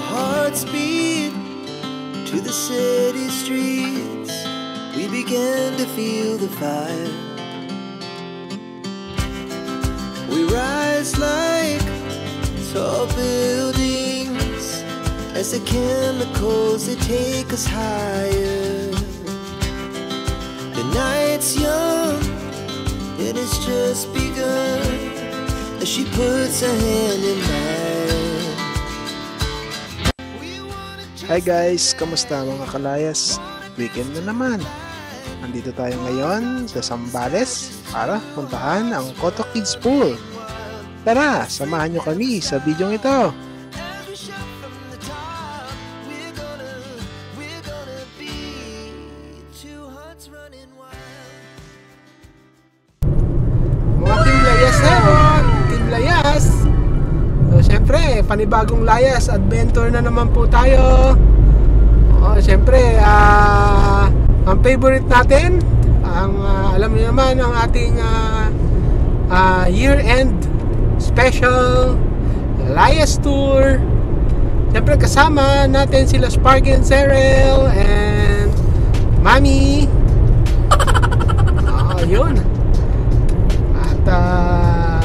Our hearts beat to the city streets. We began to feel the fire. We rise like tall buildings as the chemicals they take us higher. The night's young, it has just begun as she puts her hand in mine. Hi guys, kamusta mga kalayas? Weekend na naman. Nandito tayo ngayon sa Zambales para puntahan ang Koto Kids Pool. Tara, samahan nyo kami sa video ito. Mga Team Layas na yun! Team Layas! So, syempre, panibagong Layas adventure na naman po tayo. Syempre, ang favorite natin, alam niyo naman, ang ating year-end special Layas Tour. Syempre, kasama natin sila Sparky and Cyril and Mami. Yun. At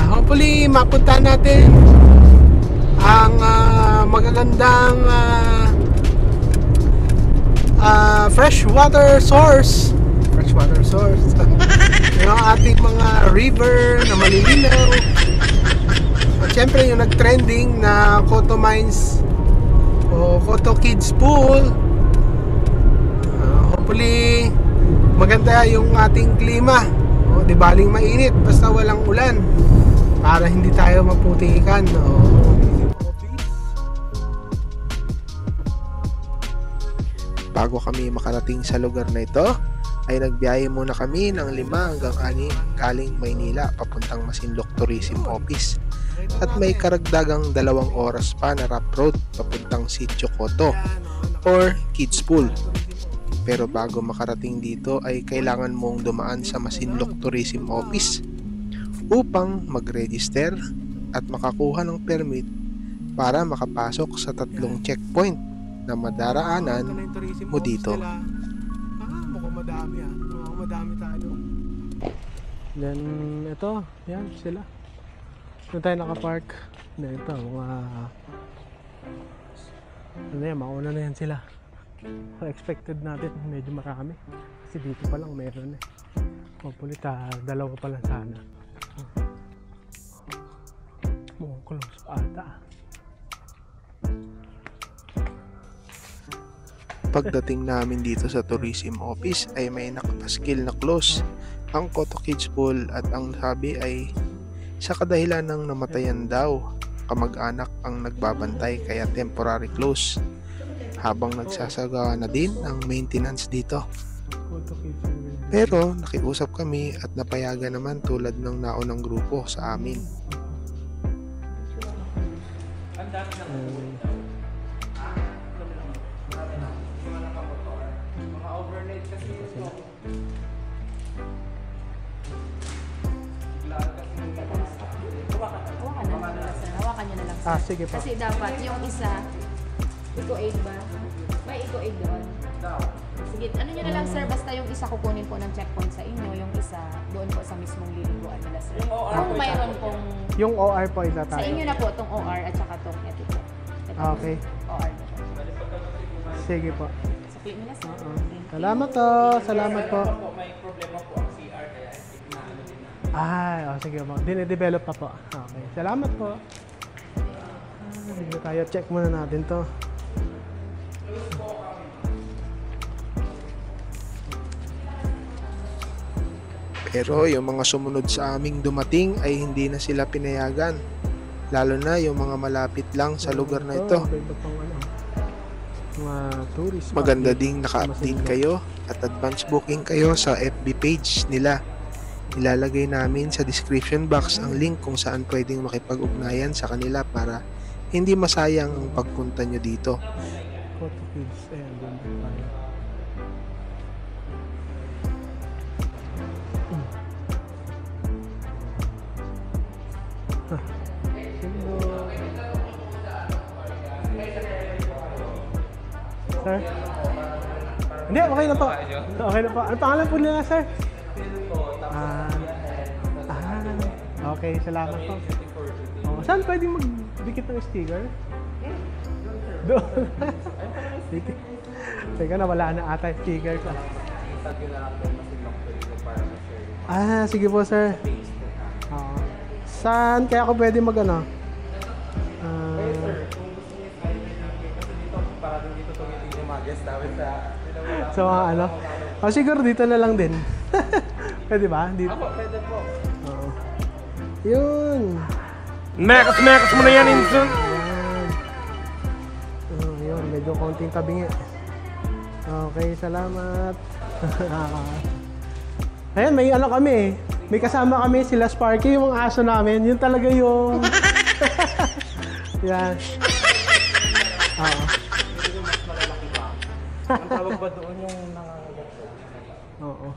hopefully, mapunta natin ang magagandang freshwater source yung ating mga river na malilinaw. At syempre yung nag-trending na Koto Mines o Koto Kids Pool. Hopefully maganda yung ating klima, di baling mainit basta walang ulan para hindi tayo maputikan. Bago kami makarating sa lugar na ito, ay nagbiyahe muna kami ng 5 hanggang 6 galing Maynila papuntang Masinloc Tourism Office. At may karagdagang 2 oras pa na rough road papuntang Sitio Koto or Kids Pool. Pero bago makarating dito ay kailangan mong dumaan sa Masinloc Tourism Office upang mag-register at makakuha ng permit para makapasok sa 3 checkpoint na madaraanan mo dito. Mukhang madami mukhang madami tayo. Then ito, yan sila. Doon tayo nakapark. Then ito, mauna na yan sila. Expected natin medyo marami. Kasi dito pa lang meron Hopefully 2 pa lang sana. Mukhang close ata. Pagdating namin dito sa tourism office ay may nakapaskil na close ang Koto Kids Pool at ang sabi ay sa kadahilan ng namatayan daw kamag-anak ang nagbabantay kaya temporary close habang nagsasagawa na din ang maintenance ddito. Pero nakiusap kami at napayagan naman tulad ng naunang grupo sa amin. Sige pa. Kasi dapat yung isa, Eco 8 ba? May Eco 8 doon. Sige, ano nyo na lang sir, basta yung isa kukunin po ng checkpoint sa inyo, yung isa doon po sa mismong liliguan nila sir. Kung mayroon pong... Yung OR po ila tayo. Sa inyo na po, itong OR at saka itong etiquette. Okay. OR na po. Sige po. Sakli nyo na sir. Salamat po. Salamat po. May problema po ang CR kaya sige po. Dine-develop pa po. Okay. Salamat po. Hindi tayo, check muna natin to. Pero yung mga sumunod sa aming dumating ay hindi na sila pinayagan. Lalo na yung mga malapit lang sa lugar na ito. Maganda ding naka-update kayo at advance booking kayo sa FB page nila. Ilalagay namin sa description box ang link kung saan pwedeng makipag-ugnayan sa kanila para hindi masayang ang pagpunta nyo dito. Koto Kids, ayan, doon tayo. Sir? Hindi, okay na po. Okay na po. Ano pangalan po nila, sir? Okay, salamat po. Oh, saan pwedeng magdikit ng sticker? Doon. Teka na, wala na ata yung sticker ko. Sige po, sir. Saan kaya ako pwede mag-ano? So, ano? Siguro dito na lang din. Pwede ba? Dito. Pwede po. Oo. Yun. Mekas mo na yan, Inson. Yun, medyo konting tabingi. Okay, salamat. Ayan, may ano kami. May kasama kami sila Sparky, yung aso namin. Yun talaga yung... Yan. Oo. Ang tawag ba doon yung nangangagat? Oo.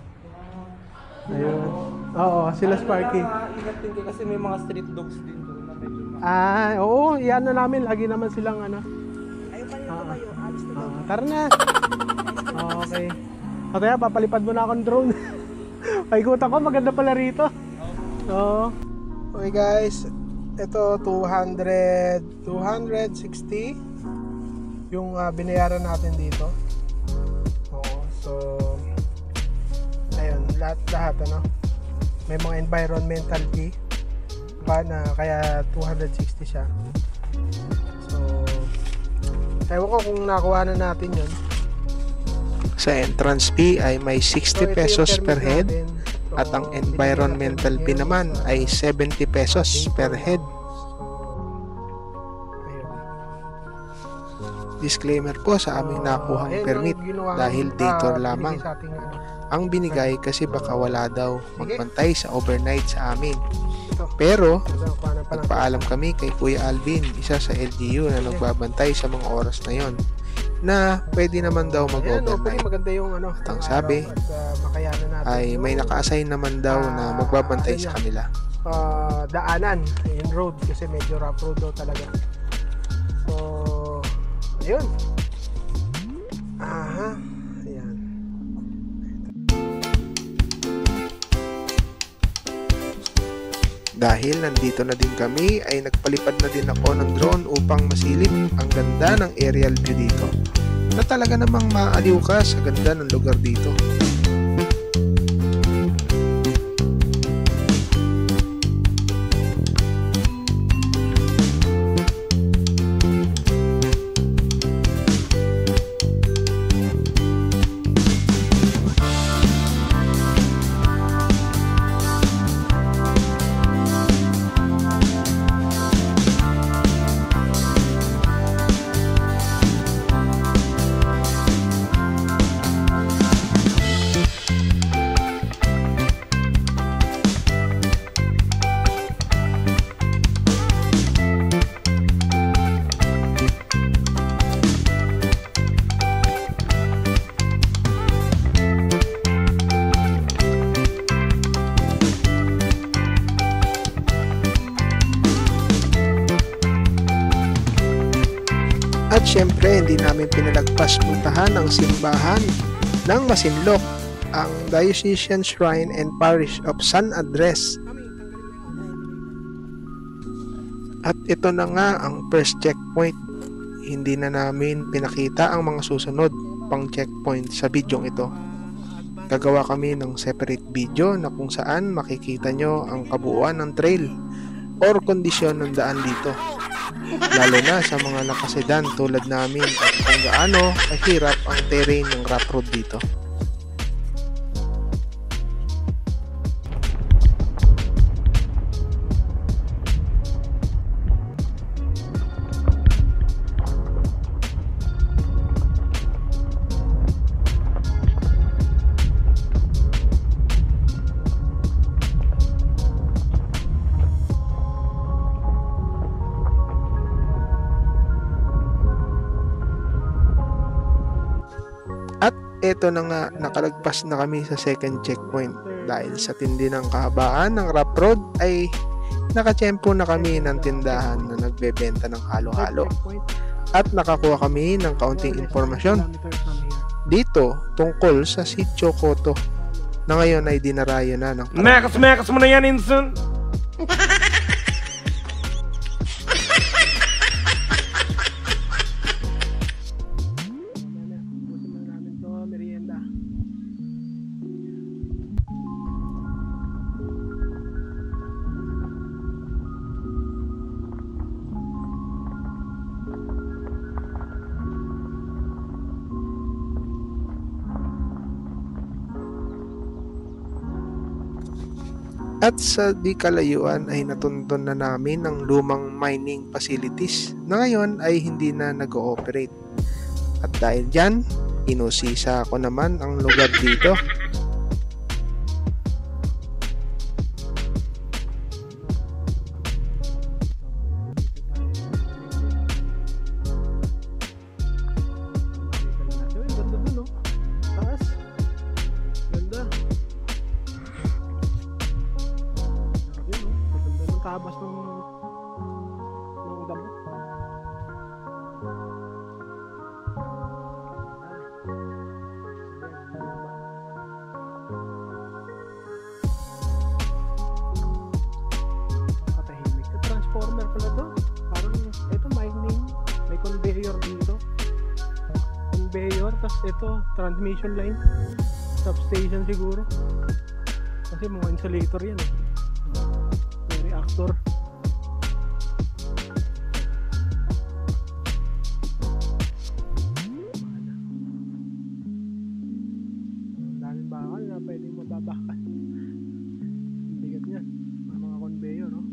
Ayun. Oo, sila Sparky. Ingat din kayo kasi may mga street dogs din doon na medyo Oo, yan na namin. Lagi naman silang ano. Tara na. Okay. O kaya, papalipad mo na akong drone. Paikutan ko, maganda pala rito. Oo. Okay guys, ito 260 yung binayaran natin dito. Oo, so ayun, lahat ano. May mga environmental fee pa na kaya 260 siya. So ewan ko kung nakuha na natin yun. Sa entrance fee ay may 60 pesos per head at ang environmental fee naman ay 70 pesos per head. Disclaimer po sa aming nakuhang permit dahil dito lamang ang binigay kasi baka wala daw magbantay sa overnight sa amin. Pero nagpaalam kami kay Kuya Alvin, isa sa LGU na nagbabantay sa mga oras na yon, na pwede naman daw mag-overnight. At ang sabi ay may naka-assign naman daw na magbabantay sa kanila. Daanan, yung road kasi medyo rough road daw talaga. So ayun. Ayan. Dahil nandito na din kami ay nagpalipad na din ako ng drone upang masilip ang ganda ng aerial view dito, na talaga namang maaliw ka sa ganda ng lugar dito. At syempre, hindi namin pinalagpas puntahan ang simbahan ng Masinloc, ang Diocesan Shrine and Parish of San Andres. At ito na nga ang first checkpoint. Hindi na namin pinakita ang mga susunod pang checkpoint sa bidyong ito. Gagawa kami ng separate video na kung saan makikita nyo ang kabuuan ng trail or kondisyon ng daan dito, lalo na sa mga nakasedan tulad namin at kung gaano kahirap ang terrain ng rough road dito. Ito na nga, nakalagpas na kami sa second checkpoint. Dahil sa tindi ng kahabaan ng rough road ay nakatsyempo na kami ng tindahan na nagbebenta ng halo-halo. At nakakuha kami ng kaunting impormasyon dito tungkol sa Sitio Cotto na ngayon ay dinarayo na ng Mekas mo na yan, Inson. At sa di kalayuan ay natundon na namin ang lumang mining facilities na ngayon ay hindi na nag-ooperate. At dahil dyan, inusisa ko naman ang lugar dito. Tabas ng damo. Katahimik. Transformer pala to. Parang ito mining. May conveyor dito. Conveyor. Tapos ito transmission line. Substation siguro. Kasi mga insulator yan eh. Reactor. Daming bakal na pwedeng mababakal. Bigat niya. Mga conveyor, no?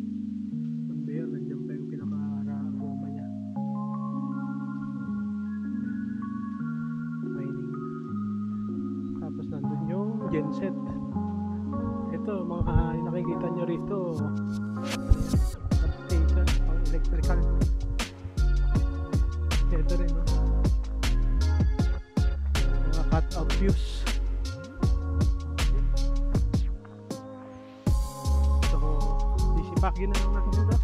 Conveyor, nandiyan pa yung pinaka-goma niya. Mining. Tapos nandun yung genset. Ito, mga nakikita nyo rito, substation, pang electrical. Ito rin, no? Mga cut-off fuse. So, disipagin na lang natin dito.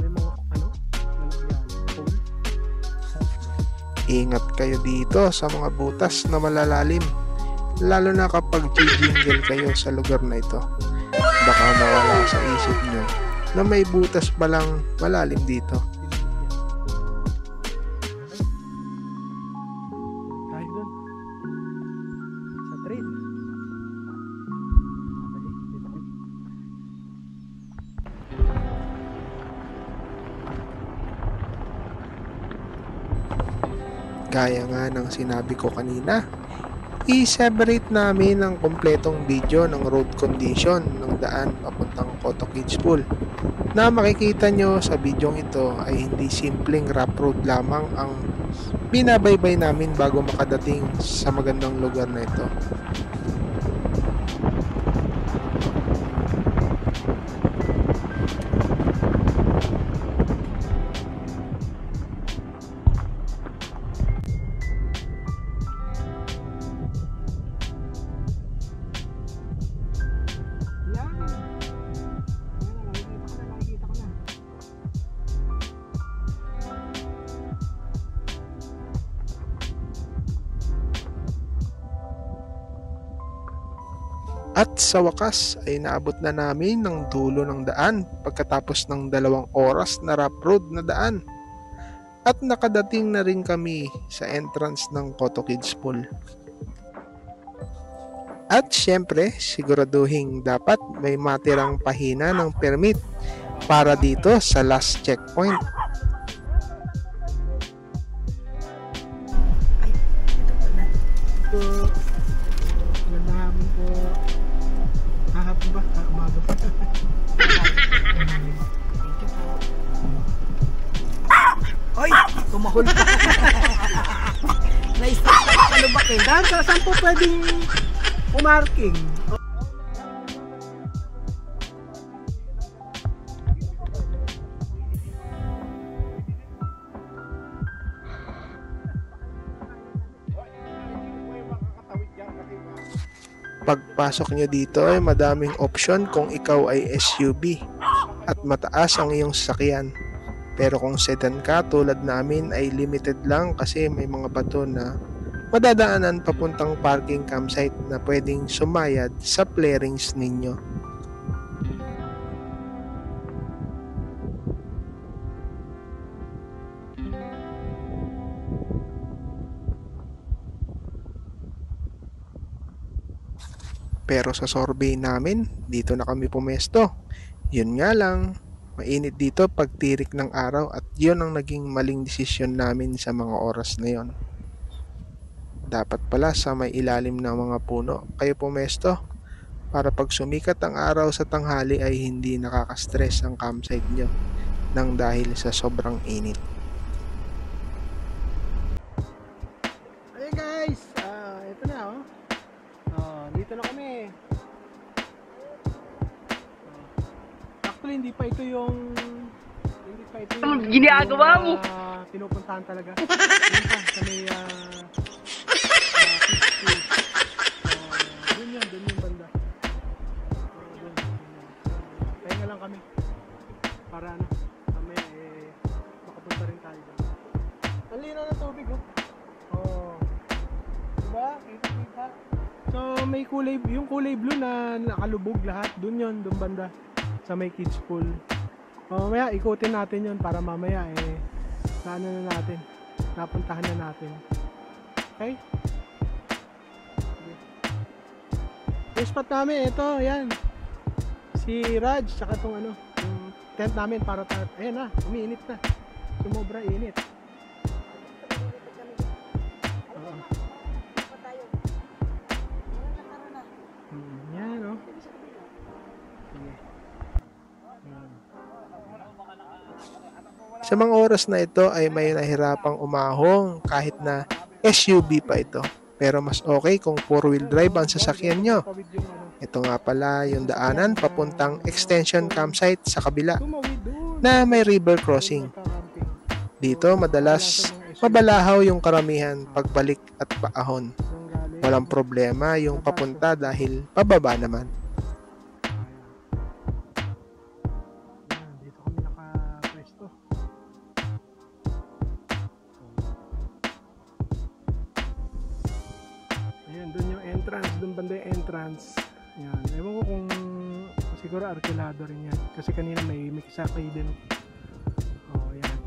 May mga, lalagyan, pole. Ingat kayo dito sa mga butas na malalalim. Lalo na kapag jingle kayo sa lugar na ito. Baka mawala sa isip nyo na may butas palang malalim dito. Kahit doon. Sa train. Gaya nga ng sinabi ko kanina, i-separate namin ang kompletong video ng road condition ng daan papuntang Cotto Kids Pool. Na makikita nyo sa video ito ay hindi simpleng rough road lamang ang binabaybay namin bago makadating sa magandang lugar na ito. At sa wakas ay naabot na namin ng dulo ng daan pagkatapos ng 2 oras na rough road na daan. At nakadating na rin kami sa entrance ng Cotto Kids Pool. At syempre, siguraduhin dapat may matirang pahina ng permit para dito sa last checkpoint. Magandang hapon po. Hahapon ba? Umaga pa. Hoy! Tumahol pa. Na-stop ka kalubak eh. Saan po pwedeng umarking? Pagpasok nyo dito ay madaming option kung ikaw ay SUV at mataas ang iyong sasakyan. Pero kung sedan ka tulad namin ay limited lang kasi may mga bato na madadaanan papuntang parking campsite na pwedeng sumayad sa flarings ninyo. Pero sa survey namin, dito na kami pumesto. Yun nga lang, mainit dito pag tirik ng araw at yun ang naging maling desisyon namin sa mga oras na yon. Dapat pala sa may ilalim ng mga puno kayo pumesto para pag sumikat ang araw sa tanghali ay hindi nakaka-stress ang campsite nyo nang dahil sa sobrang init. Hey guys, ito na oh. Dito na kami. Actually hindi pa ito yung ginagawa mo? Pinupuntahan talaga. Yun pa, sa may kids school. Dun yung banda. Dun. Pahinga lang kami. Para ano, mamaya makapunta rin tayo dun. Ang linaw ng tubig oh. Diba? Kita. So may yung kulay blue na nakalubog lahat. Dun banda. Sa may kids pool. Mamaya ikutin natin yun para mamaya napuntahan na natin. Okay? Yung spot namin, ito, yan. Si Raj, tsaka itong yung tent namin para ayan na, umiinit na. Sumobra init. Yan, oh. Sa mga oras na ito ay may nahirapang umahong kahit na SUV pa ito. Pero mas okay kung 4-wheel drive ang sasakyan nyo. Ito nga pala yung daanan papuntang extension campsite sa kabila na may river crossing. Dito madalas mabalahaw yung karamihan pagbalik at paahon. Walang problema yung papunta dahil pababa naman. Dito kami nakapwesto. Ayan, dun yung entrance, dun banda yung entrance. Ayan, ewan ko kung siguro arkilado rin yan. Kasi kanina may kisakay din. Oh, ayan.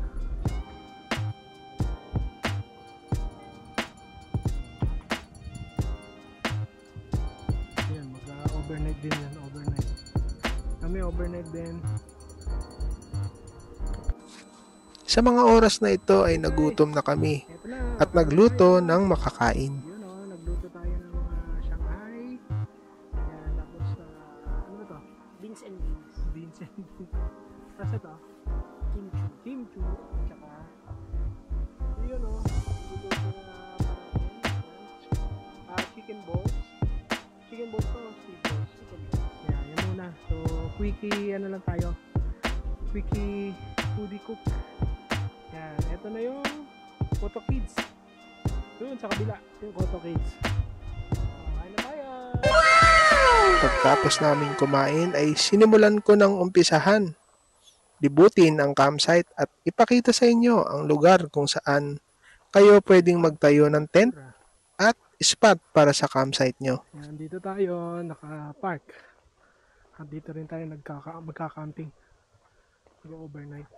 Ayan, mag-overnight din yan, overnight. Kami overnight din. Sa mga oras na ito ay nagutom na kami Eto na, at nagluto ng makakain. yun o, nagluto tayo ng mga Shanghai. Ayan, tapos ano ba to? Beans and beans. Beans and beans. Tapos ito, kimchi. Tsaka, yun o, nagluto na parang chicken balls. Chicken balls to, sweet balls. Ayan, yan muna. So, quickie, ano lang tayo. Quickie foodie cook. Yan, ito na yung Koto Kids. Doon sa kabila, yung Koto Kids. Kain na tayo! Pagkatapos namin kumain ay sinimulan ko ng umpisahan. Libutin ang campsite at ipakita sa inyo ang lugar kung saan kayo pwedeng magtayo ng tent at spot para sa campsite nyo. Yan, dito tayo naka-park. At dito rin tayo magka-camping. Mag-overnight.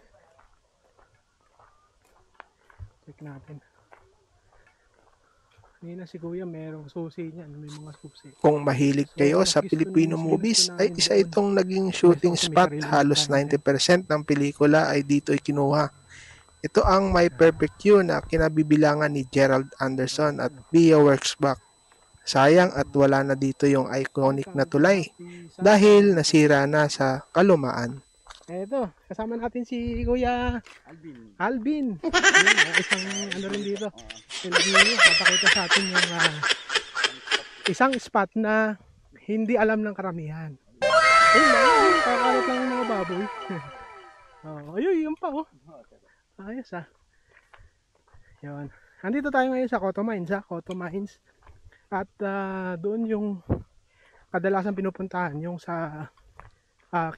Check natin. Kanina si Kuya merong susi niyan. May mga susi. Kung mahilig kayo sa Filipino movies ay isa itong naging shooting spot. Halos 90% ng pelikula ay dito kinuha. Ito ang My Perfect You na kinabibilangan ni Gerald Anderson at Via Worksback. Sayang at wala na dito yung iconic na tulay dahil nasira na sa kalumaan. Eto, kasama natin si Kuya Alvin. Yun, isang ano rin dito. Papakita sa atin yung isang spot na hindi alam ng karamihan. Ayun, kakalat lang yung mga baboy. Ayun, yun pa oh. Ayos ah. Yun. Andito tayo ngayon sa Koto Mines Koto Mines. At doon yung kadalasan pinupuntahan yung sa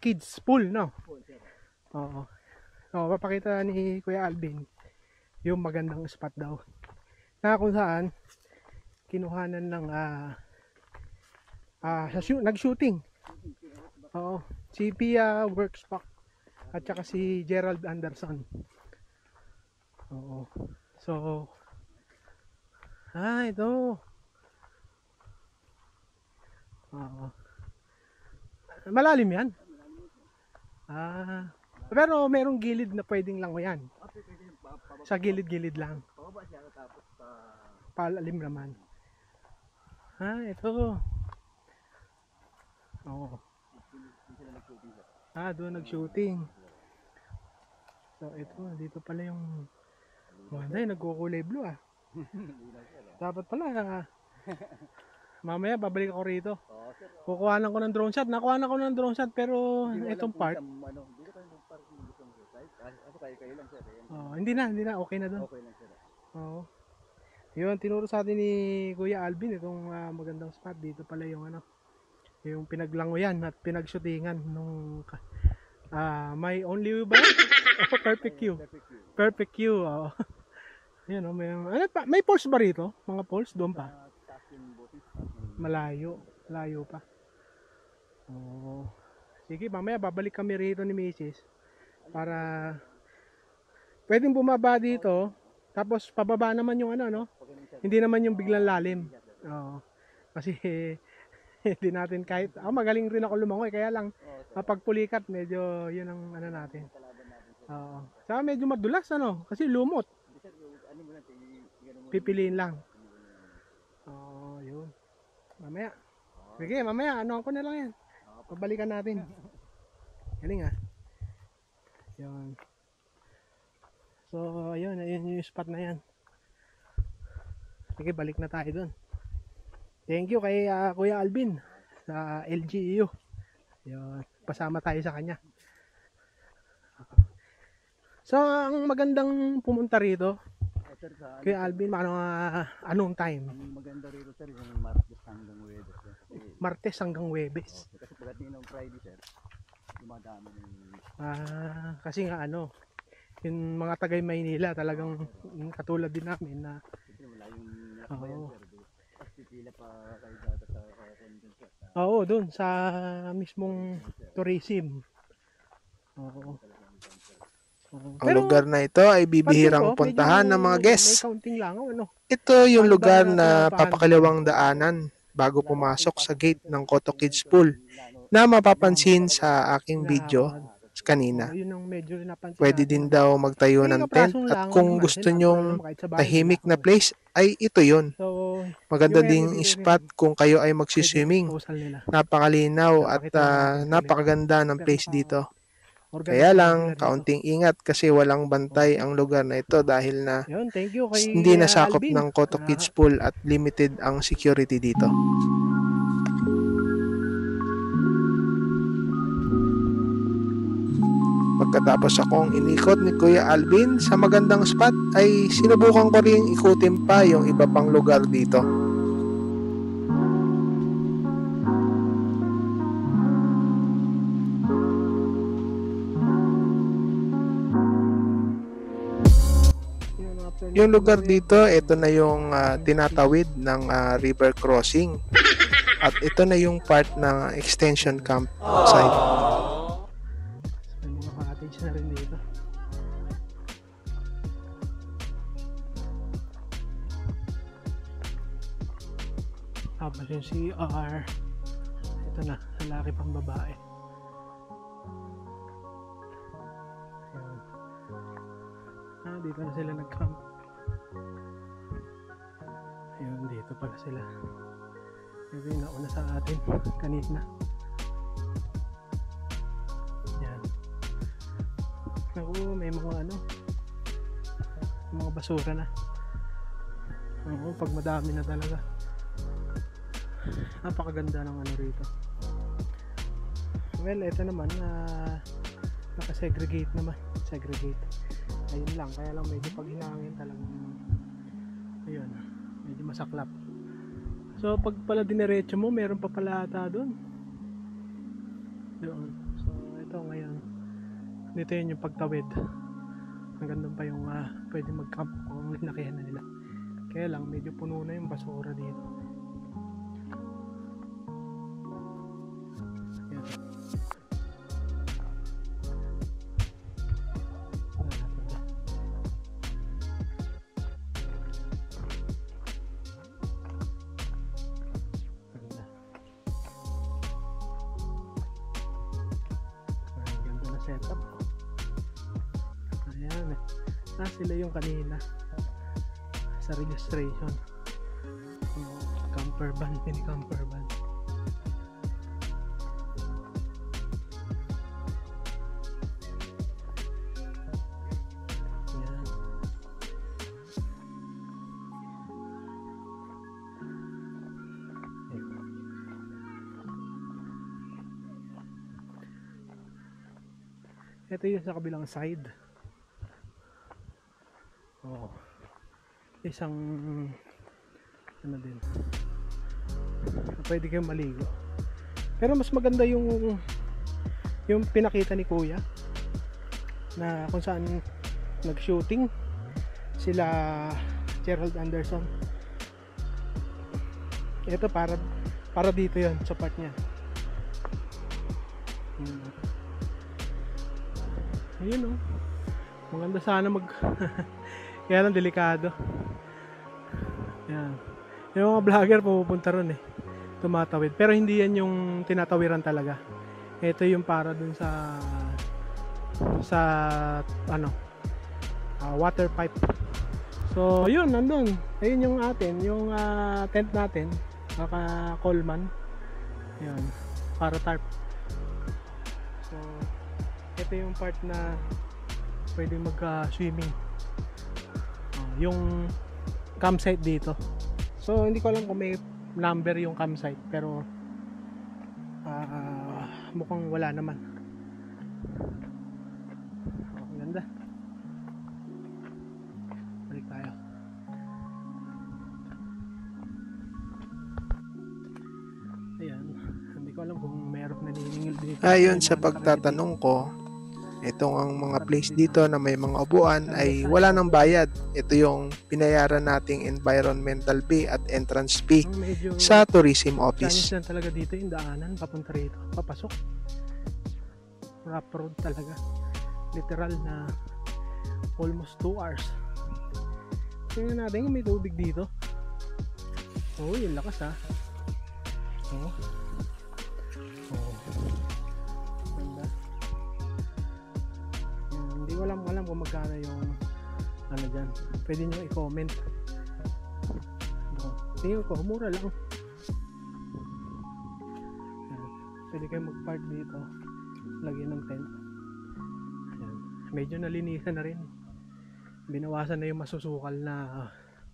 kids pool, no? Oo. So, papakita ni Kuya Alvin yung magandang spot daw. Na kung saan kinuhanan ng nag-shooting. Oo, si Pia Workspack at saka si Gerald Anderson. Oo. So, ito. Oo. Malalim yan. Pero merong gilid na pwedeng lang yan. Sa gilid-gilid lang. Palalim naman. Ito. Oo. Doon nag-shooting. So, ito. Dito pala yung maganda yun. Nagkukulay blue Dapat pala. Mamaya, babalik ako rito. Kukuhanan ko ng drone shot. Nakuha na ko ng drone shot pero itong part. Hindi na. Okay na doon. Oo. Yun, tinuro sa atin ni Kuya Alvin itong magandang spot. Dito pala yung yung pinaglangoyan at pinagshootingan nung My Only You ba? Perfect You. Perfect You. Yun, may poles ba rito? Mga poles doon pa? Malayo pa. Sige, mamaya babalik kami rito ni Mrs. Para pwedeng bumaba dito. Tapos pababa naman yung hindi naman yung biglang lalim. Kasi hindi natin kahit magaling rin ako lumangoy kaya lang mapagpulikat medyo yun ang natin. Saka medyo madulas kasi lumot. Pipiliin lang. Yun. Mamaya. Sige, mamaya ko na lang yan. Pabalikan natin. Galing Yun. So, ayun yung spot na yan. Sige, balik na tayo dun. Thank you kay Kuya Alvin sa LGU. Yun, pasama tayo sa kanya. So, ang magandang pumunta rito, Kuya Alvin, anong time? Ang maganda rito sir, yung Martes hanggang Huwebes. Martes hanggang Huwebes. Kasi pagdating ng Friday sir, dumadami ng... kasi nga yung mga tagay Maynila talagang katulad din namin na wala yung nakbayan sir. Tapos pipila pa kayo data sa convention. Doon sa mismong tourism. Ang lugar na ito ay bibihirang puntahan ng mga guests. May counting lang Ito yung lugar na papakaliwang daanan bago pumasok sa gate ng Koto Kids Pool na mapapansin sa aking video kanina. Pwede din daw magtayo ng tent at kung gusto nyong tahimik na place ay ito yun. Maganda ding spot kung kayo ay magsiswimming. Napakalinaw at napakaganda ng place dito. Kaya lang, kaunting ingat kasi walang bantay ang lugar na ito dahil na hindi nasakop ng Koto Kids Pool at limited ang security dito. Pagkatapos akong inikot ni Kuya Alvin sa magandang spot ay sinubukan ko rin ikutin pa yung iba pang lugar dito. Yung lugar dito, ito na yung tinatawid ng river crossing. At ito na yung part ng extension camp site. May mga cottage na rin dito. Tapos yung CR. Ito na, lalaki pang babae. Ayun. Dito na sila nag-camp. Ayun, dito pala sila. Ito yung nauna sa atin kanina. Yan. Naku, may mga mga basura na. Pag madami na talaga. Napakaganda ng rito. Well, ito naman naka-segregate naman. Segregate. Ayun lang, kaya lang medyo pag hinangin talaga. Ayun, medyo masaklap. So pag pala dinerecho mo, meron pa pala ata doon. So ito ngayon. Dito yun yung pagtawid. Hanggang doon pa yung pwede mag-camp kung linakihan na nila. Kaya lang medyo puno na yung basura dito. Yan. Ganda na setup. Ayan. Sila yung kanina sa registration. Camper van, mini camper van. Ayan. Ito yung sa kabilang side. Oh. Isang ano din. Pwede kayong maligo. Pero mas maganda yung pinakita ni Kuya na kung saan nag-shooting sila Gerald Anderson. Ito para dito 'yon sa part niya. Ayun oh. Maganda sana kaya lang delikado. Yan. Yung mga vlogger pupunta ron tumatawid. Pero hindi yan yung tinatawiran talaga. Ito yung para dun sa water pipe. So yun, nandun. Ayun yung yung tent natin. Naka Coleman. Yan. Para tarp. So ito yung part na pwede mag-swimming. Yung campsite dito. So hindi ko alam kung may number yung campsite, pero mukhang wala naman. Ganda. Balik tayo. Ayan, hindi ko alam kung meron naniningil dito. Ayon sa pagtatanong ko, itong ang mga place dito na may mga upuan ay wala ng bayad. Ito yung binayaran nating environmental fee at entrance fee sa tourism office. Chinese lang talaga dito yung daanan papunta rito. Papasok. Rough road talaga. Literal na almost 2 hours. Tingnan natin kung may tubig dito. Oh, yung lakas Oh. Hindi ko alam kung magkano yung ano dyan. Pwede nyo i-comment. Tingin ko, mura lang. Pwede kayo mag-park dito. Lagyan ng tent. Ayan. Medyo nalinisan na rin. Binawasan na yung masusukal na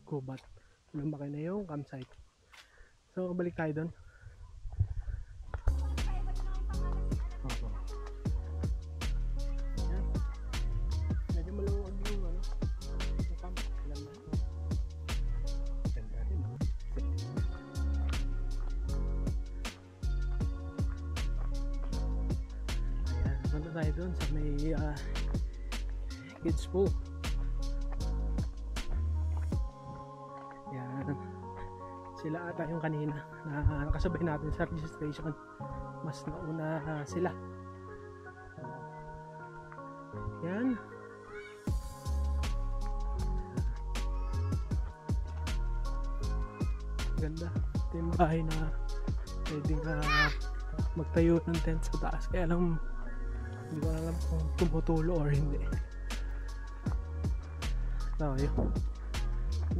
kubat. Lumaki na yung campsite. So, balik tayo doon. Tayo doon sa may kids pool. Yan. Sila ata yung kanina na nakasabay natin sa registration. Mas nauna sila. Yan. Ganda. Ito yung bahay na pwedeng magtayo ng tent sa taas. Kaya lang hindi ko alam kung tumutulo or hindi. So yun,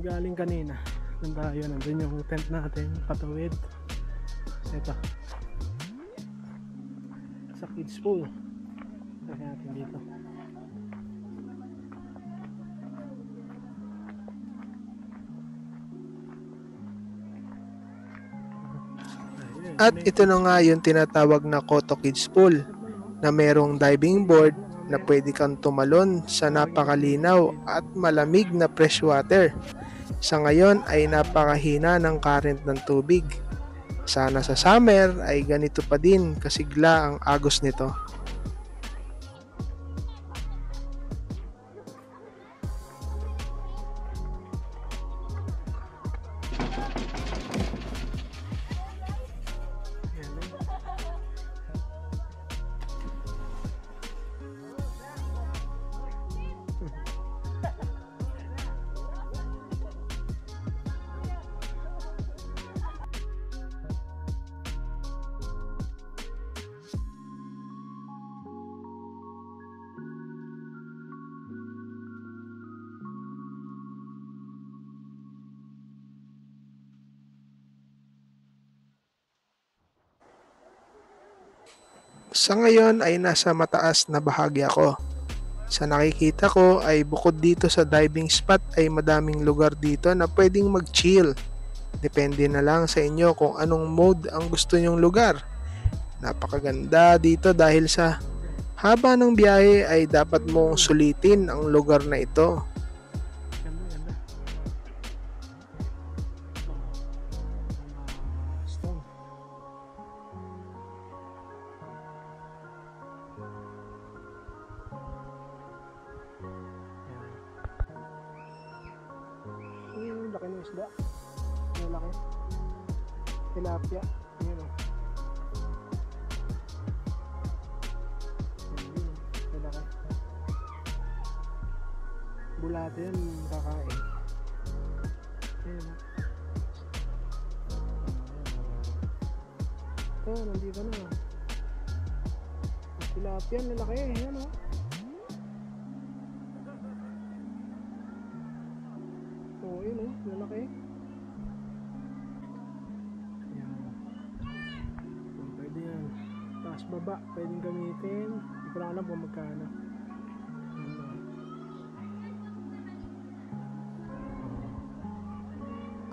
galing kanina nandun tayo, nandun yung tent natin patawid. Ito sa kids pool. Lagyan natin dito. At ito na nga yung tinatawag na Koto Kids Pool na merong diving board na pwede kang tumalon sa napakalinaw at malamig na freshwater. Sa ngayon ay napakahina ng current ng tubig. Sana sa summer ay ganito pa din kasigla ang agos nito. Sa ngayon ay nasa mataas na bahagi ako. Sa nakikita ko ay bukod dito sa diving spot ay madaming lugar dito na pwedeng mag-chill. Depende na lang sa inyo kung anong mode ang gusto nyong lugar. Napakaganda dito dahil sa haba ng biyahe ay dapat mong sulitin ang lugar na ito. Ganda, ganda. Stone. Yung laki ng isda. Yung laki. Tilapia. Ayan o. Yung laki. Bulate yan, kakain. Ayan o. Ito, nandito na. Tilapia, lalaki. Ayan o. Oo, yun o, lalaki. Ayan. Pwede yan. Taas baba, pwedeng gamitin. Hindi ko lang alam kung magkano. Ayan o.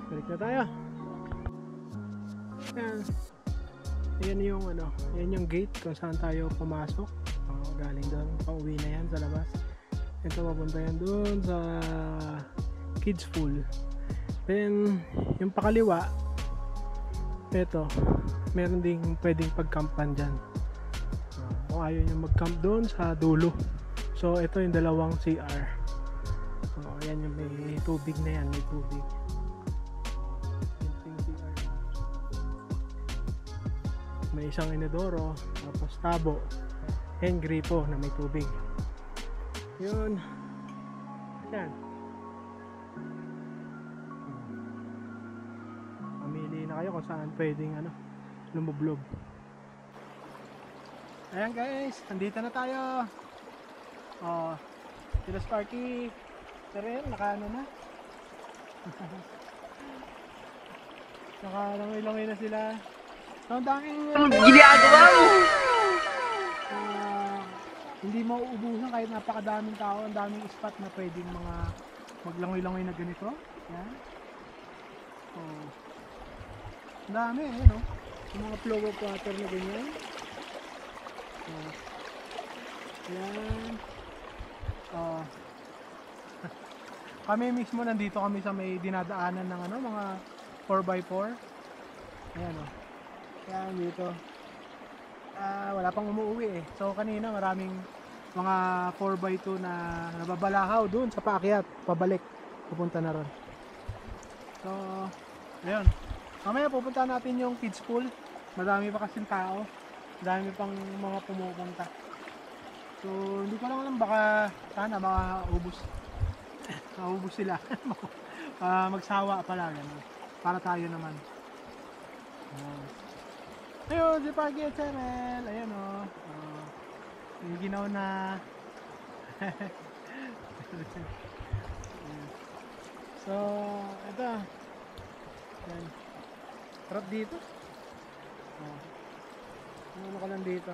Balik na tayo. Ayan. Ayan yung ano, ayan yung gate kung saan tayo pumasok. Galing doon, pauwi na yan sa labas. Ito papunta yan doon sa kids pool. Then yung pakaliwa, ito, meron ding pwedeng pagkampan dyan. Kung ayaw nyo magcamp doon sa dulo. So ito yung dalawang CR. Ayan yung may tubig na yan, may tubig. May isang inodoro, tapos tabo, and gripo na may tubig. Yun. Yan. Mamili na kayo kung saan pwedeng lumublob. Ayan guys, nandito na tayo. Oh, sila Sparky. Pero nakaano na. Nakalangoy-langoy na sila. Ang daming ginagawa mo! Hindi mo uubusan kahit napakadaming tao. Ang daming spot na pwedeng mga maglangoy-langoy na ganito. Yan. Oh. Ang dami no? Yung mga flow of water na ganyan. Oh. Yan. Oh. Kami mismo nandito kami sa may dinadaanan ng mga 4x4. Ayan o. Yan dito. Wala pang umuwi eh. So kanina maraming mga 4x2 na nababalahaw doon sa paakyat, pabalik, pupunta na ron. So ayun. Mamaya pupunta natin yung kids pool. Madami pa kasing tao. Madami pang mga pumupunta. So hindi ko lang alam, baka sana makaubos. Makaubos sila. Magsawa pala ganun. Para tayo naman. Ayun, si Pagi at Cheryl. Ayun o. Yung ginaw na. So, ito. Yan. Harap dito. Ano ka lang dito.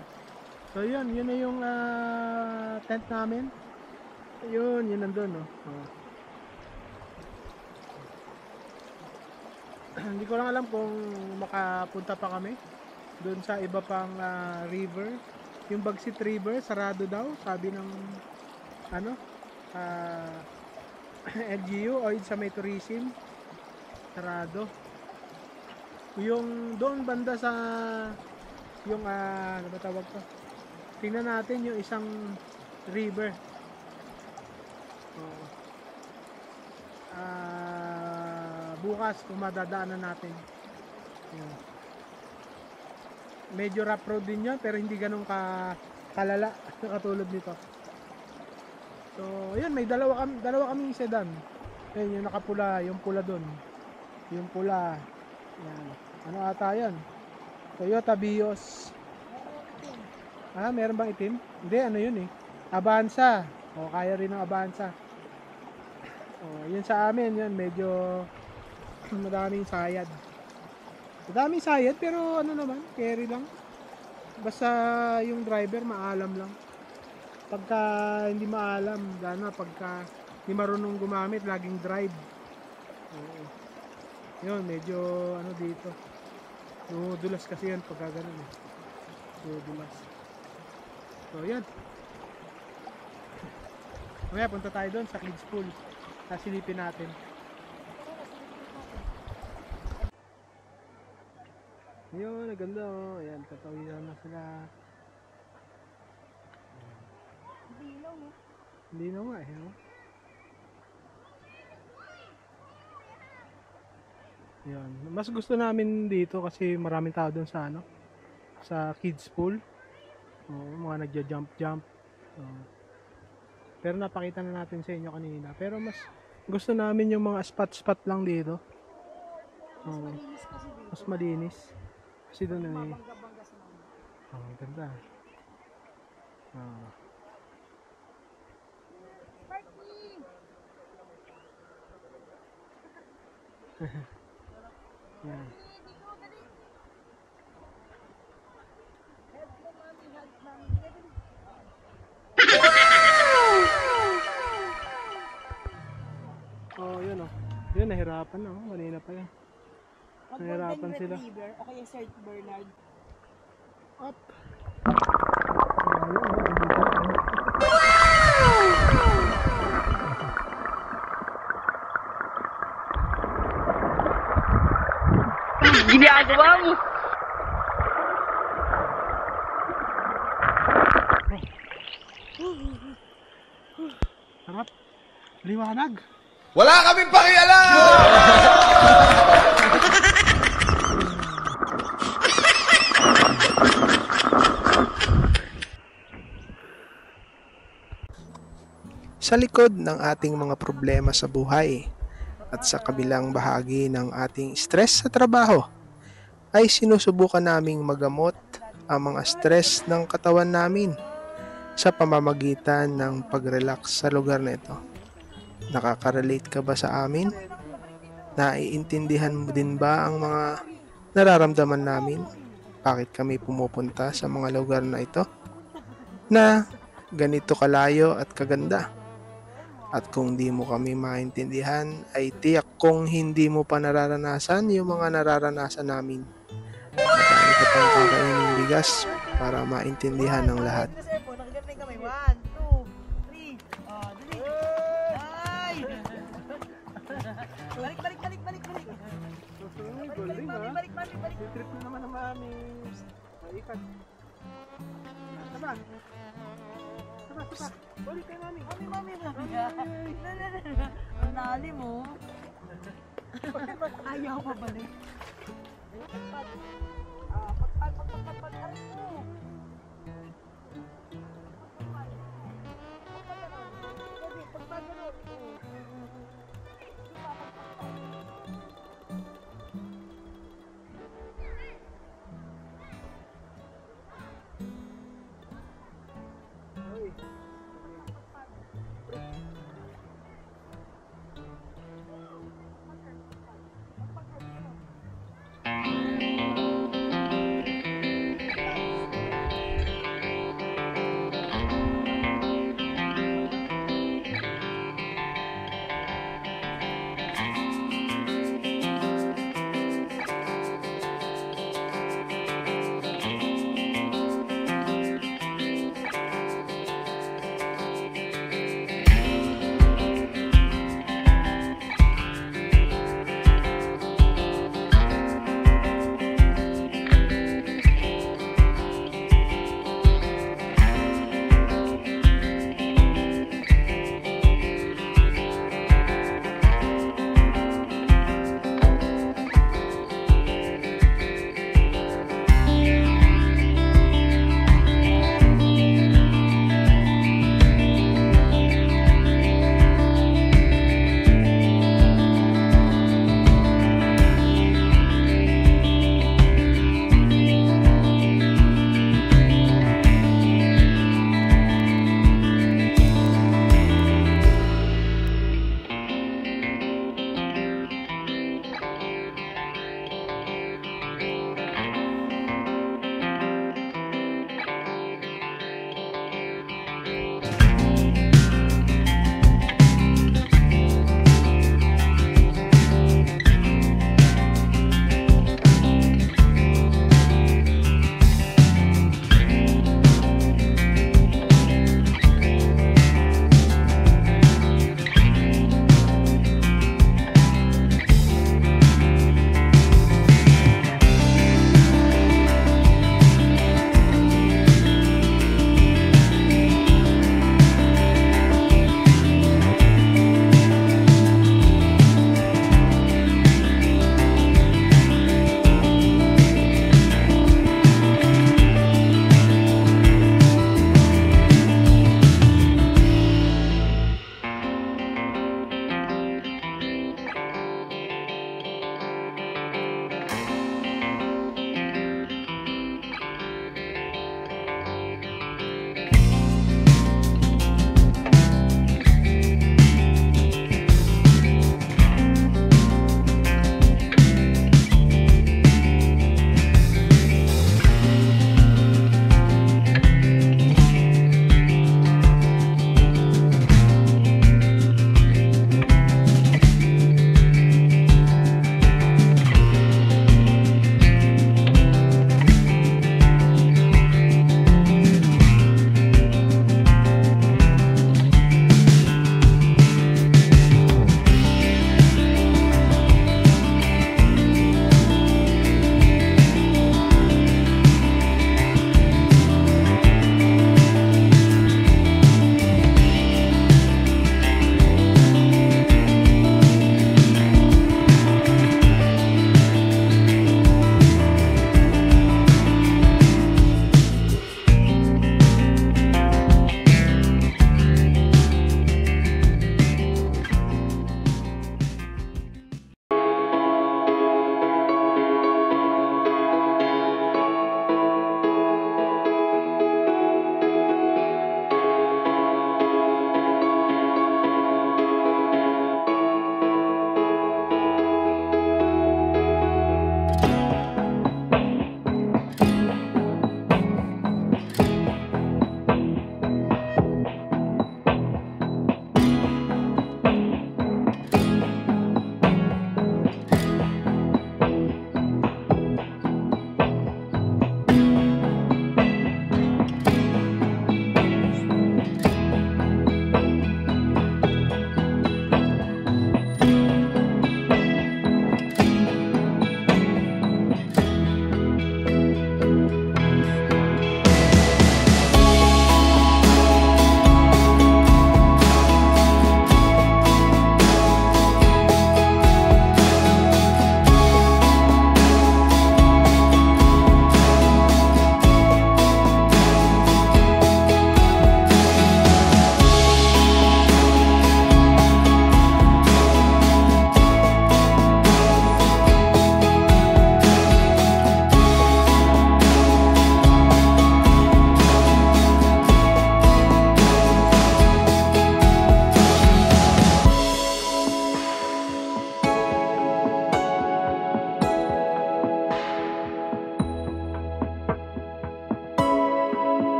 So, yun na yung tent namin. Yun nandun, no. Hindi ko lang alam kung makapunta pa kami doon sa iba pang river. Yung Bagsit River sarado daw, sabi ng LGU o sa may tourism, sarado. Yung doon banda sa yung ano ba tawag to, tingnan natin yung isang river. Bukas kung madadaanan natin. Yun. Medyo rough road din yun, pero hindi ganun kalala katulad nito. So yun, may dalawa kaming sedan. Ayun, yung nakapula, yung pula dun, yung pula yan. Ano ata yan? Toyota Vios. Meron bang itim? Hindi, ano yun eh, Avanza. Kaya rin ng Avanza. Yun sa amin, yun medyo madaming sayad. Madaming sayad pero ano naman, carry lang. Basta yung driver maalam lang. Pagka hindi maalam, pagka hindi marunong gumamit, laging drive. Oo. Yun, medyo ano dito. Dulas kasi yan pagka ganun eh. Dulas. So, yan. Mamaya punta tayo doon sa kids pool. Silipin natin. Yun, naganda oh. Ayan, tatawiran na sila. Hindi na nga eh. Oh. Yan. Mas gusto namin dito kasi maraming tao doon sa ano, sa kids pool. Mga nagja-jump. Pero napakita na natin sa inyo kanina. Pero mas gusto namin yung mga spot lang dito. Mas malinis. Kasi doon na eh. Ganda. Yan. Yun oh. Yun, nahirapan na oh. Kanina pa yan. Nahirapan sila. O kaya Sir Bernard. Up. Ginagawa mo! Harap. Liwanag. Wala kaming pakialam! Sa likod ng ating mga problema sa buhay at sa kabilang bahagi ng ating stress sa trabaho, ay sinusubukan naming magamot ang mga stress ng katawan namin sa pamamagitan ng pag-relax sa lugar na ito. Nakaka-relate ka ba sa amin? Naiintindihan mo din ba ang mga nararamdaman namin? Bakit kami pumupunta sa mga lugar na ito? Na ganito kalayo at kaganda. At kung di mo kami maintindihan, ay tiyak kong hindi mo pa nararanasan yung mga nararanasan namin. Marami ka pang kakainin bigas para maintindihan ng lahat. Nakagaling kami. 1, 2, 3. Dali. Ay! Balik. Galing ha. Balik. Trip na naman ang mami. Ikat. Taba. Balik kay mami. Mami. Ang lalim mo. Ayaw pa balik. Pagpag.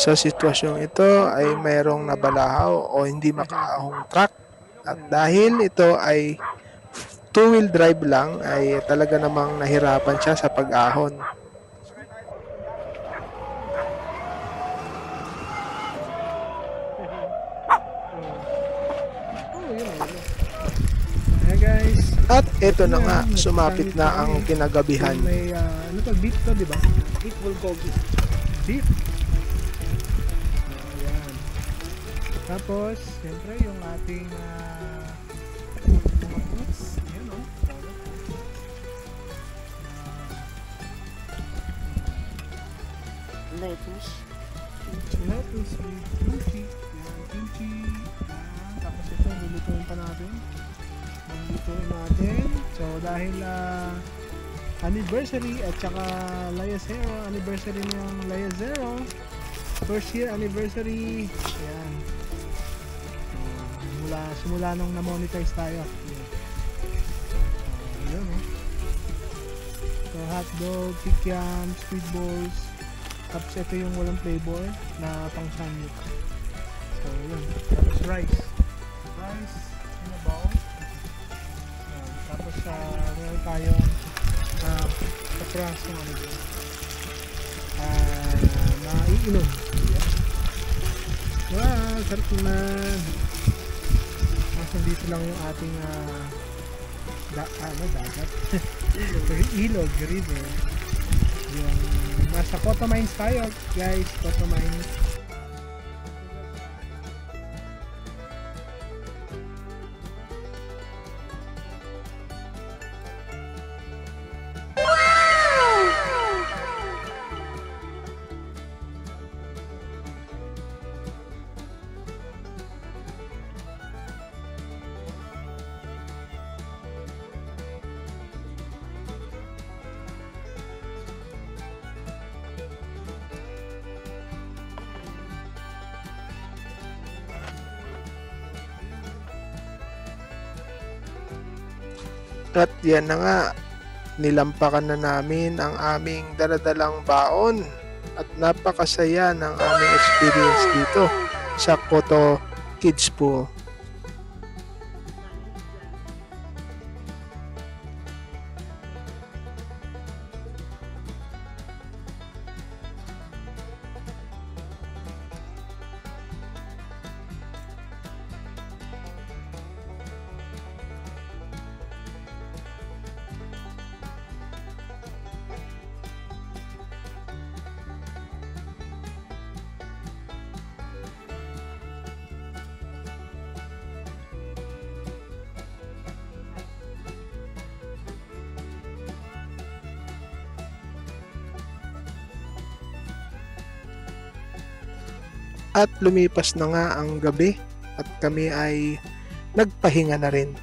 Sa sitwasyong ito ay mayroong nabalahaw o hindi makaahong truck at dahil ito ay two-wheel drive lang ay talaga namang nahirapan siya sa pag-ahon. Ayan guys. At ito na nga, sumapit na ang kinagabihan. May ano to, beef to, di ba? Beef bulgogi. Beef. Ayan. Tapos, siyempre yung ating mga fruits. Ayan o. Lettuce. Lettuce with kimchi. Ayan, kimchi. Ayan. Tapos ito, lulutuin pa natin. Lulutuin natin. So, dahil anniversary at saka Laya Zero, anniversary ng Laya Zero, first year anniversary. Ayan. Simula nung na-monetize tayo. Ayan o. So, hotdog, kikiam, squid balls. Tapos ito yung walang flavor na pang sandwich. So, yun. Tapos rice. Rice in a bowl. Tapos meron tayong kapras ng ano dyan. Maiinom. Wow, sarap naman. Nasa dito lang yung ating dagat. Ilog, river. Yung nasa Coto Mines tayo, guys. Coto Mines. At yan na nga, nilampakan na namin ang aming daladalang baon at napakasaya ng aming experience dito sa Coto Kids Pool. At lumipas na nga ang gabi at kami ay nagpahinga na rin.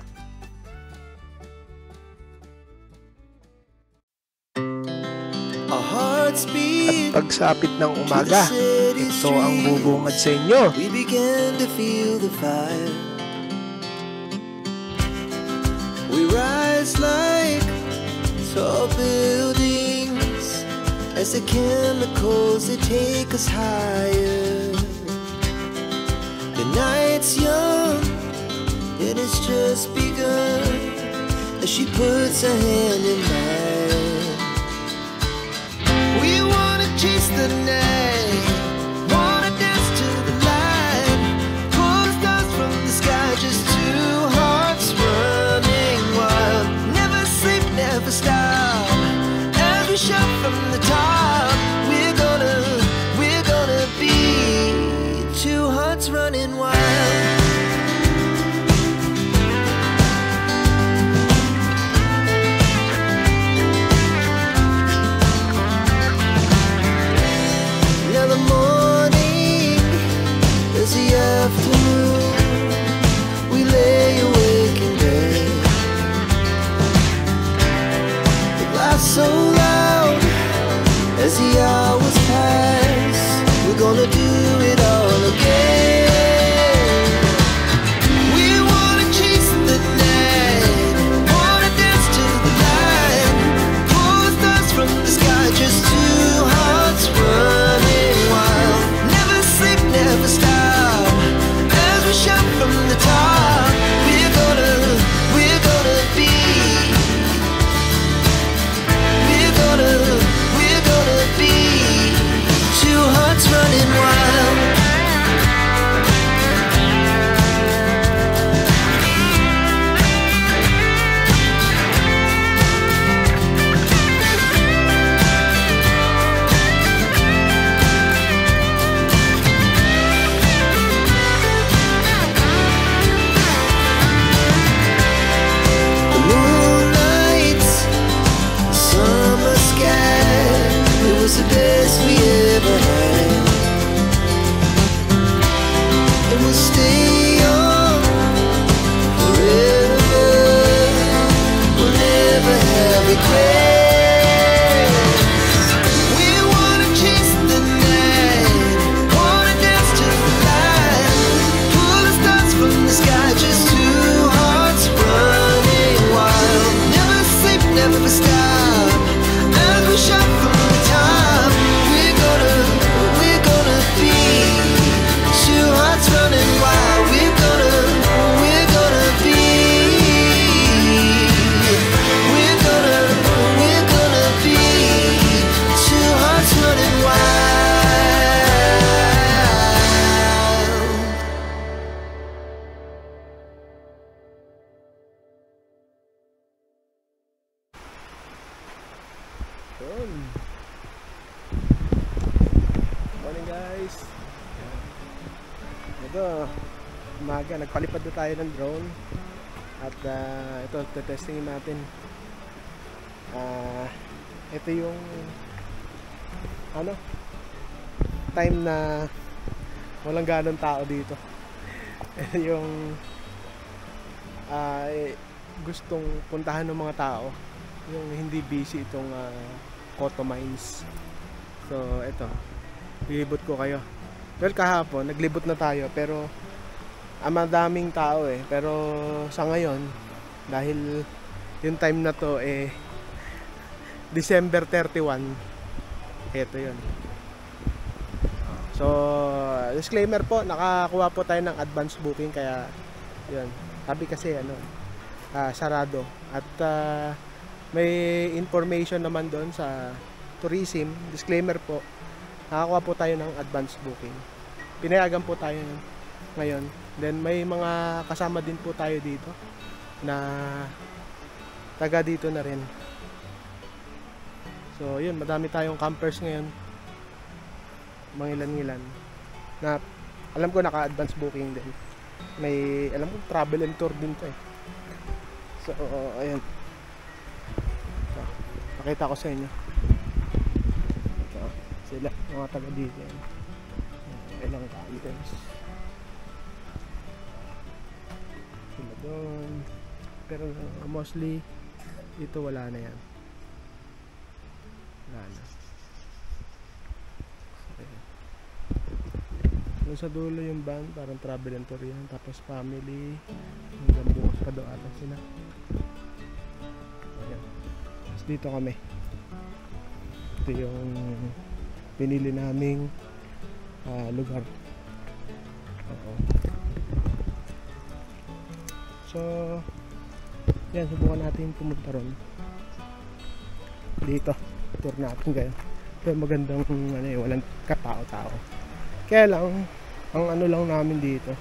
Our hearts At beat pagsapit ng umaga, ito ang bubungad sa inyo. We began to feel the fire. We rise like tall buildings as the chemicals they take us higher. The night's young and it's just begun as she puts her hand in mine. We wanna chase the night, wanna dance to the light, pull the stars from the sky, just two hearts running wild. Never sleep, never stop, as we shout from the top. We're gonna be two hearts running wild. Yun. Morning guys. Ito, umaga, nagpalipad na tayo ng drone. At ito, testingin natin. Ito yung time na walang ganong tao dito. Yung gustong puntahan ng mga tao, yung hindi busy itong Coto Mines. So ito, lilibot ko kayo. Well, kahapon naglibot na tayo pero madaming tao pero sa ngayon dahil yung time na to December 31, ito yun. So disclaimer po, nakakuha po tayo ng advance booking kaya yun, sabi kasi sarado at may information naman doon sa tourism. Disclaimer po, nakakuha po tayo ng advance booking, pinayagan po tayo ngayon. Then may mga kasama din po tayo dito na taga dito na rin. So yun, madami tayong campers ngayon, mangilan-ngilan na alam ko naka-advance booking din. May alam ko travel and tour din to So ayun, pakita ko sa inyo. Ito, sila mga taga dito yan. Ilang campers sila doon, pero mostly dito wala na yan. Wala na. Doon sa dulo yung van, parang travel and tour yan. Tapos family, hanggang bukas pa daw ata sila. Ayan. Tapos dito kami. Ito yung pinili naming lugar. Oo. So yan, subukan natin pumunta ron. Dito, tour natin kayo. Pero magandang walang katao-tao. Kaya lang, ang lang namin dito,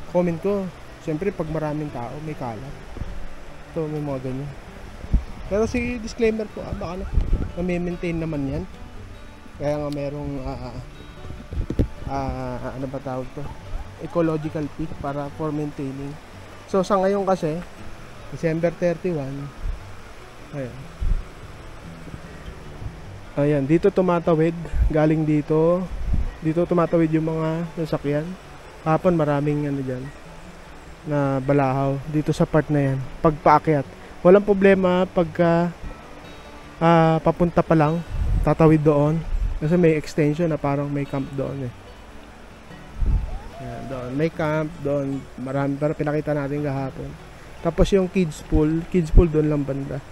comment ko, siyempre pag maraming tao, may kalat. Ito, may mga ganyan. Pero si disclaimer po, baka na-maintain naman yan. Kaya nga merong, ano ba tawag to? Ecological peak para for maintaining. So sa ngayon kasi, December 31, ayan, dito tumatawid, galing dito tumatawid yung mga sasakyan. Hapon maraming dyan na balahaw dito sa part na yan. Pag paakyat, walang problema pagka papunta pa lang, tatawid doon. Kasi may extension na parang may camp doon Ayan, doon. May camp doon. Marami, pero pinakita natin kahapon. Tapos yung kids pool doon lang banda.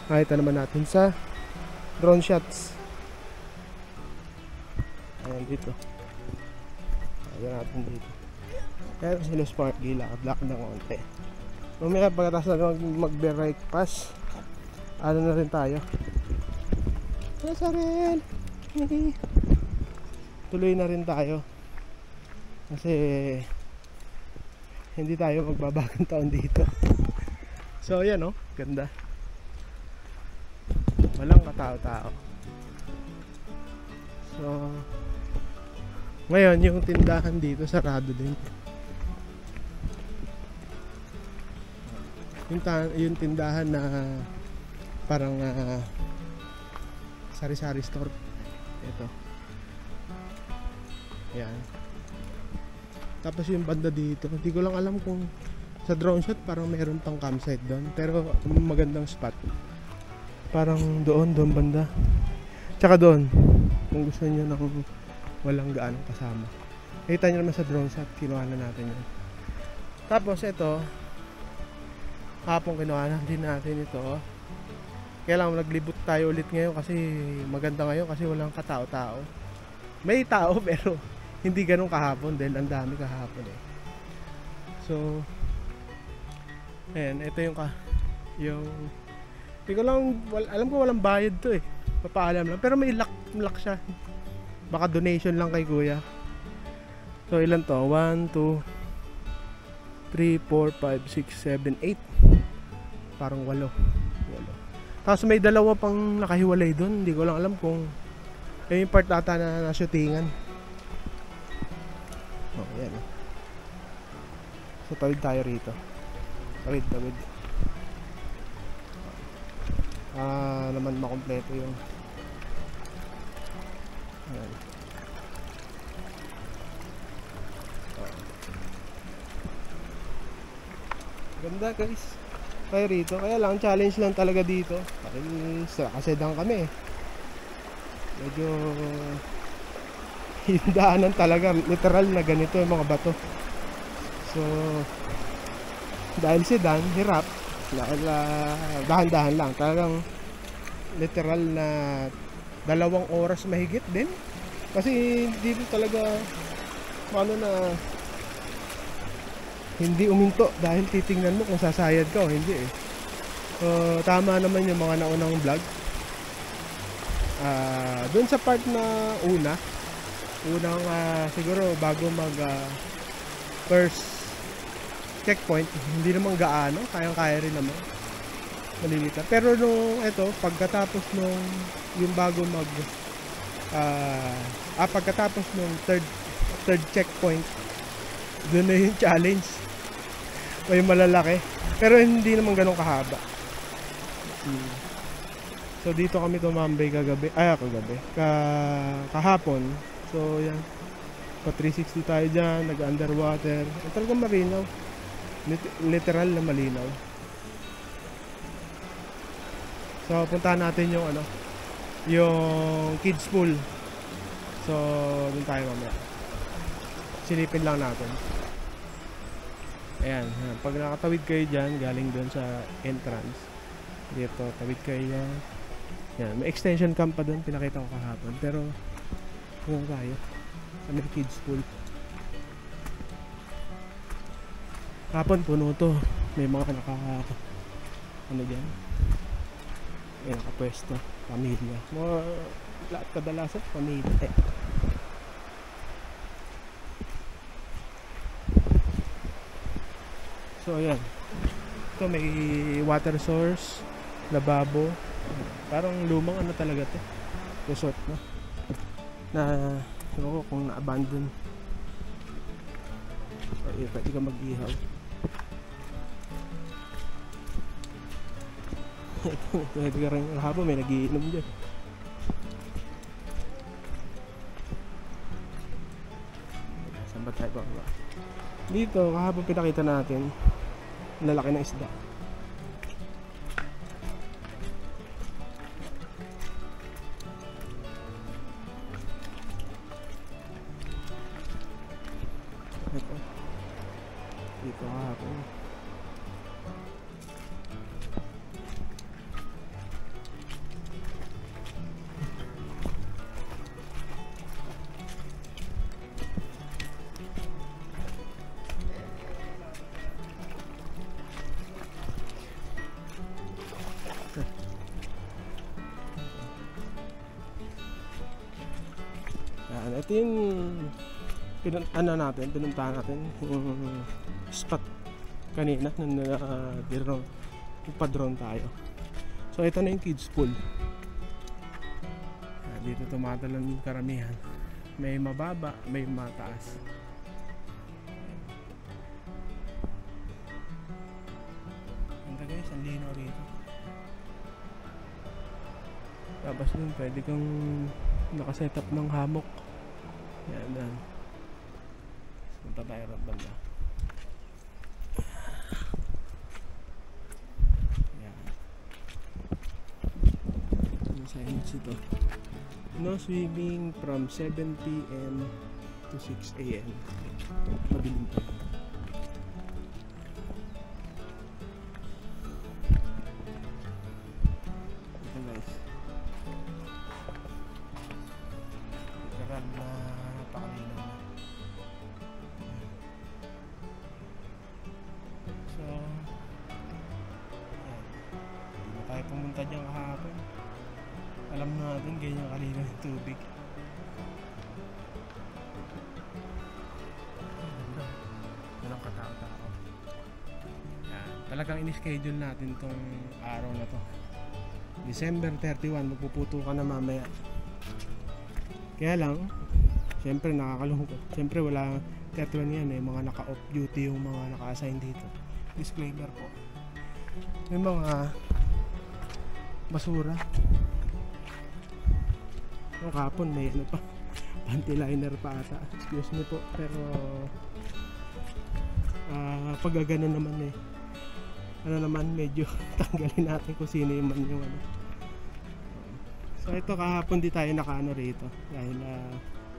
Nakita naman natin sa drone shots. Ayan dito. Ayan natin dito. Ayan sila Sparky, lakad ng konti. Mamaya pagkatapos na mag-break pass, na rin tayo. Sarel! Tuloy na rin tayo. Kasi hindi tayo magbabagang taon dito. So ayan ganda. Walang katao-tao. So ngayon yung tindahan dito sarado din. Yung tindahan na parang sari-sari store. Ito. Yan. Tapos yung banda dito, hindi ko lang alam kung sa drone shot parang meron pang campsite doon, pero magandang spot. Parang doon banda. Tsaka doon, kung gusto niyo ng walang gaanong kasama. Nakita niyo naman sa drone shot, kinuha na natin yun. Tapos ito, hapon kinuha na din natin ito. Kaya lang naglibot tayo ulit ngayon kasi maganda ngayon kasi walang katao-tao. May tao pero hindi ganun kahapon dahil ang dami kahapon So ayan, ito yung hindi ko lang, alam ko walang bayad to papaalam lang, pero may lock siya. Baka donation lang kay kuya. So ilan to? 1, 2, 3, 4, 5, 6, 7, 8. Parang 8. Kaso may dalawa pang nakahiwalay doon. Hindi ko lang alam kung yung part ata na na-shootingan. Oh, yan. So, tawid tayo rito. Tawid. Naman makompleto yung ayan. Ganda guys. Tayo rito. Kaya lang, challenge lang talaga dito. Kasi dang kami. Medyo yung daanan talaga. Literal na ganito yung mga bato. So, dahil sedan, hirap. Dahil dahan-dahan lang. Talagang literal na 2 oras mahigit din. Kasi dito talaga paano na hindi uminto dahil titingnan mo kung sasayad ka o hindi eh. So, tama naman yung mga naunang vlog. Doon sa part na unang siguro bago mag first checkpoint, hindi naman gaano, kayang-kaya rin naman. Malilita. Pero nung pagkatapos nung yung bago pagkatapos nung third checkpoint, doon na yung challenge. May malalaki. Pero hindi naman ganun kahaba. So dito kami tumambay kahapon. So yan. Pa 360 tayo dyan, nag-underwater. Talagang malinaw. Literal na malinaw. So puntahan natin yung yung kids pool. So doon tayo mamaya. Silipin lang natin. Ayan, pag nakatawid kayo dyan, galing doon sa entrance, dito, tawid kayo dyan. Yan, may extension camp pa doon, pinakita ko kahapon. Pero, ano tayo? Sa may kids pool. Kahapon, puno to. May mga ano dyan? May nakapwesto. Pamilya. Mga, lahat kadalasan, pamilya. So ayan. Ito may water source, lababo. Parang lumang talaga 'to. Resort na ewan ko kung na-abandon. Ay, pwede ka mag-ihaw. Pwede ka rin hapon may nagiinom dyan. Saan ba tayo ba? Dito kahapon pinakita natin lalaki ng isda. Ito. Dito kahapon. Ito yung pinuntahan natin yung spot kanina nung pa-drone tayo. So ito na yung kids pool. Dito tumatalon yung karamihan. May mababa, may mataas. Ganda guys, ang linaw rito. Tapos dun pwede kang nakaset up ng hammock. Yan. Punta tayo rin banda. Yan. Yung signage ito. No swimming from 7 PM to 6 AM. Madilim pa. Ito guys. Literal na napakalinaw na. So, yan. Hindi na tayo pumunta dyan kahapon. Alam natin ganyan kalinaw yung tubig. Walang katao-tao. Yan. Talagang in-schedule natin tong araw na to. December 31, magpuputo ka na mamaya. Kaya lang, syempre nakakalungkot. Syempre wala 31 yan eh, mga naka-off duty yung mga naka-assign dito. Disclaimer po. Yung mga basura. Yung kapon may ano pa, panty liner pa ata. Excuse me po, pero pag gano'n naman eh, ano naman, medyo tanggalin natin kung sino yung man yung ano. So ito kahapon di tayo nakaano rito dahil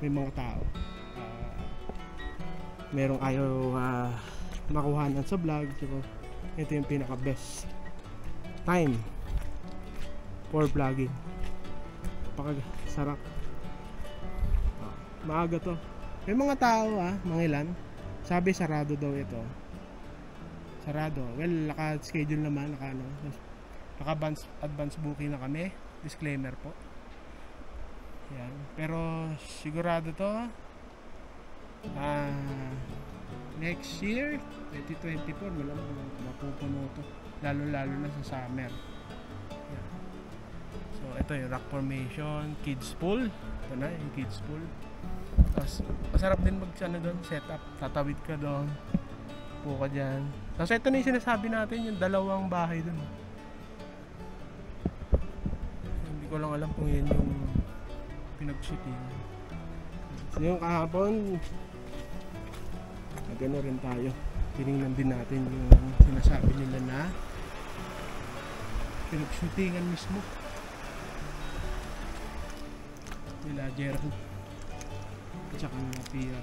may mga tao merong ayaw makuhanan sa vlog. So ito yung pinaka best time for vlogging. Napakasarap. Maaga to. May mga tao mga ilan. Sabi sarado daw ito. Sarado. Well, naka-schedule naman, naka-advance booking na kami. Disclaimer po. Yan. Pero sigurado to next year 2024 wala mapupuno to. Lalo na sa summer. Yan. So ito yung rock formation, kids pool. Ito na yung kids pool. Tapos masarap din doon, setup. Tatawid ka doon. Po ka dyan. Tapos ito na yung sinasabi natin, yung dalawang bahay doon. Hindi ko lang alam kung yan yung pinag-shooting. So yung kahapon, nagano rin tayo. Tinignan din natin yung sinasabi nila na pinag-shootingan mismo. Nila Gerald. Tsaka nga Pia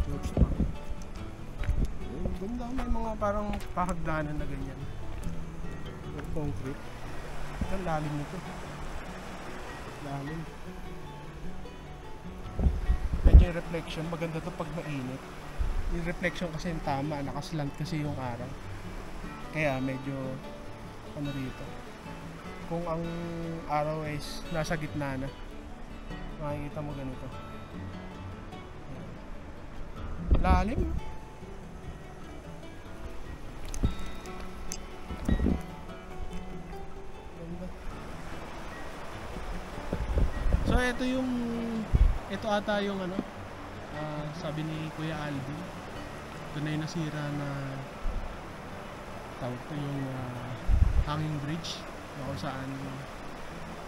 George Park. Ganda, may mga parang pahagdanan na ganyan. Concrete. Ang lalim nito. Lalim. Medyo yung reflection, maganda to pag mainit. Yung reflection kasi yung tama, nakaslant kasi yung araw. Kaya medyo ano rito. Kung ang araw is nasa gitna na, makikita mo ganito. Lalim. So ito ata yung ano, sabi ni Kuya Alvin, ito na yung nasira na tawag to yung hanging bridge na kung saan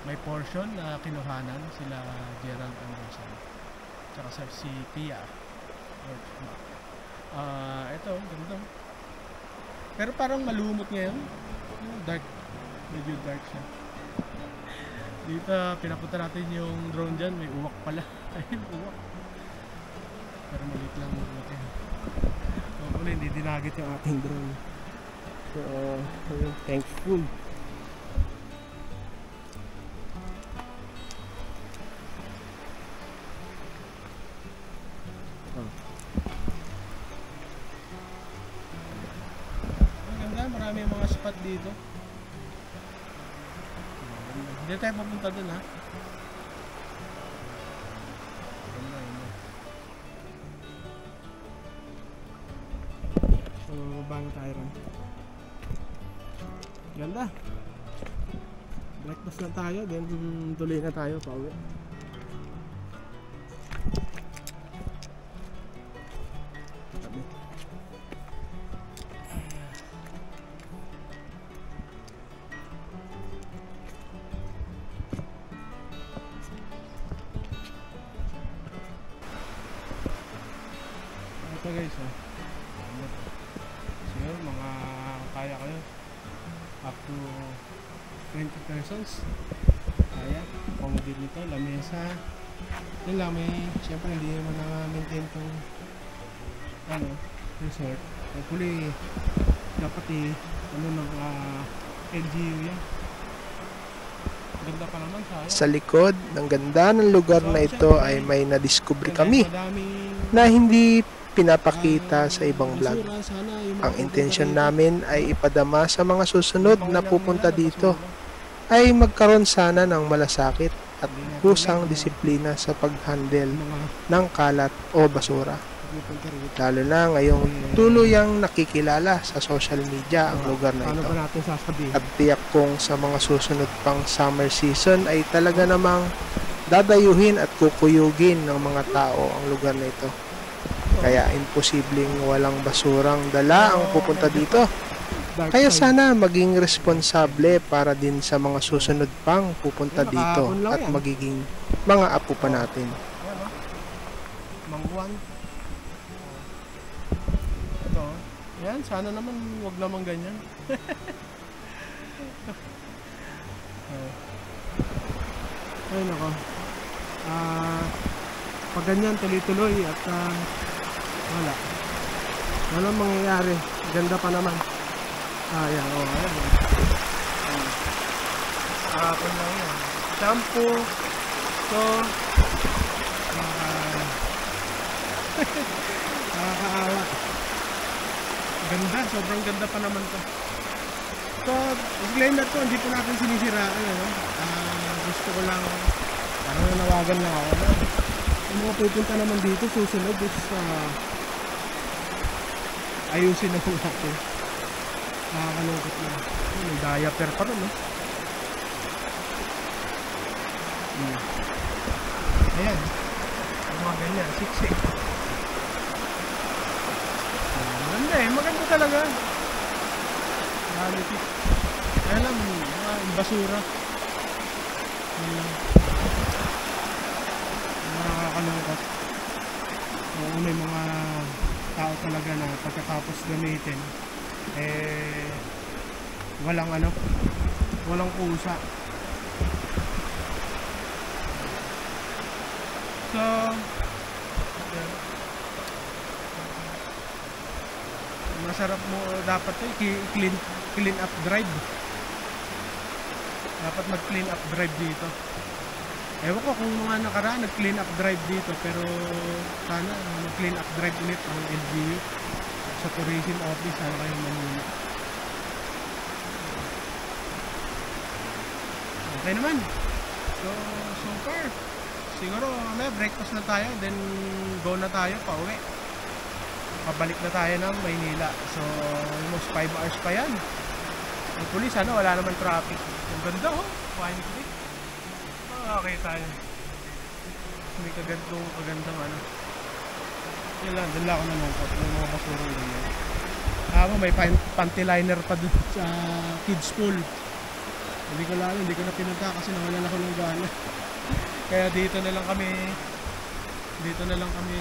may portion na kinuhanan sila Gerald Anderson tsaka si Pia. Ito, ganda. Pero parang malumot ngayon. Dark. Medyo dark siya. Dito, pinapunta natin yung drone dyan. May uwak pala. Ayun, uwak. Pero maliit lang uwak yan. Hopefully, hindi dinagit yung ating drone. So, thankful. Marami yung mga spot dito. Hindi tayo papunta dun ha. So, baba tayo rin. Ganda. Breakfast na tayo, then tuloy na tayo pauwi. Ito guys so yun, mga kaya kayo up to 20 persons kaya, accommodate nito, lamesa yun lang, may syempre hindi naman na-maintain itong resort. Hopefully dapat ng LGU yan. Ganda pa naman sa likod ng ganda ng lugar na ito ay may nadiskubre kami na hindi pinapakita sa ibang vlog. Ang intensyon namin ay ipadama sa mga susunod na pupunta dito ay magkaroon sana ng malasakit at kusang disiplina sa pag-handle ng kalat o basura. pupunta rito. Lalo na ngayong tuluyang nakikilala sa social media ang lugar na Paano ito. ba natin sasabihin? At tiyak kong sa mga susunod pang summer season ay talaga namang dadayuhin at kukuyugin ng mga tao ang lugar na ito. Kaya imposibleng walang basurang dala ang pupunta dito. Dark Kaya side. sana maging responsable para din sa mga susunod pang pupunta Ayun, dito nakahapon lang at yan. magiging mga apo pa natin. Ayan, oh. Mangwan. Ito. Yan, sana naman wag naman ganyan. Ay nako. Pag ganyan tuloy-tuloy at wala. Walang mangyayari. Ganda pa naman. Ayan, oh, ayan. Kahapon lang yan. Shampoo. So, nakakaawa. Ganda, sobrang ganda pa naman to. So, disclaimer to, hindi po natin sinisiraan. Gusto ko lang, parang nanawagan na ako. Yung mga pupunta naman dito, susunod is ayusin na po natin. Nakakalungkot na. May diaper pa rin, no? Ayan. Ang mga ganyan, siksik. Maganda eh, maganda talaga. Quality. Kaya lang, basura. Nakakalungkot. Oo, may mga tao talaga na pagkatapos gamitin, walang walang kusa. So, masarap mo dapat clean up drive. Dapat mag-clean up drive dito. Ewan ko kung mga nakaraan nag-clean up drive dito, pero sana mag-clean up drive ulit ang LGU sa tourism office, sana kayo Manila. Okay naman. So far, siguro may breakfast na tayo, then go na tayo pa uwi. Pabalik na tayo ng Maynila. So almost 5 hours pa yan. Ang pulis, wala naman traffic. Ang ganda, oh, wine creek. Okay tayo. May kagandang Yan lang, dala ako na nangkot. May mga basurang ganyan. May panty liner pa dun sa kids pool. Hindi ko na pinunta kasi nawalan ako ng gana. Kaya dito na lang kami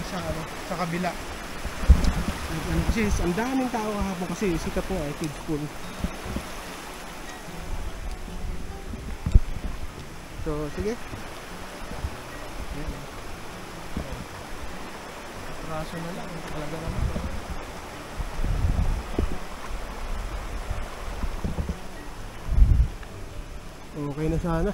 sa kabila. Kasi ang daming tao kahapon kasi sikat po ay kids pool. So, sige. Ayan. Raso na lang. Talaga naman. Okay na sana.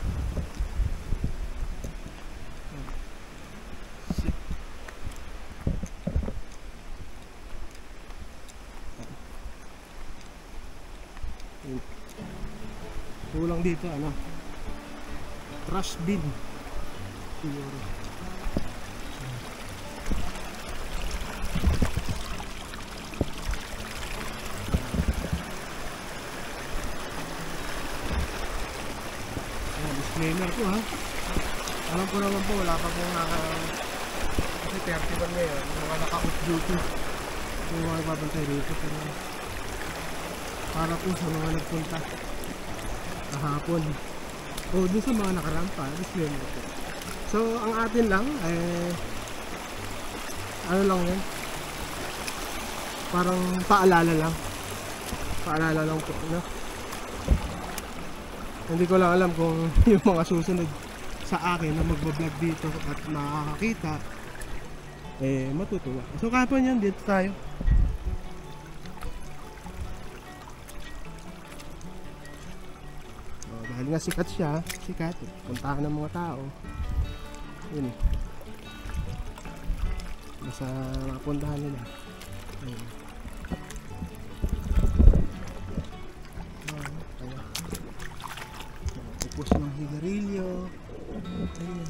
Kulang dito, trash bin siguro. Disclaimer ko ha. Alam ko naman po wala pa pong kasi 31 ngayon, mga naka-off duty yung mga babantay rito, pero para po sa mga nagpunta kahapon o doon sa mga nakarampa, disclaimer po. So ang atin lang lang yan, parang paalala lang po, Hindi ko lang alam kung yung mga susunod sa akin na magbablog dito at makakakita matutuwa. So kahapon yan, dito tayo. Dahil nga sikat siya, puntahan ng mga tao. Yun eh. Basta mapuntahan nila. Ayun. Tapos ng higarilyo. Ayan.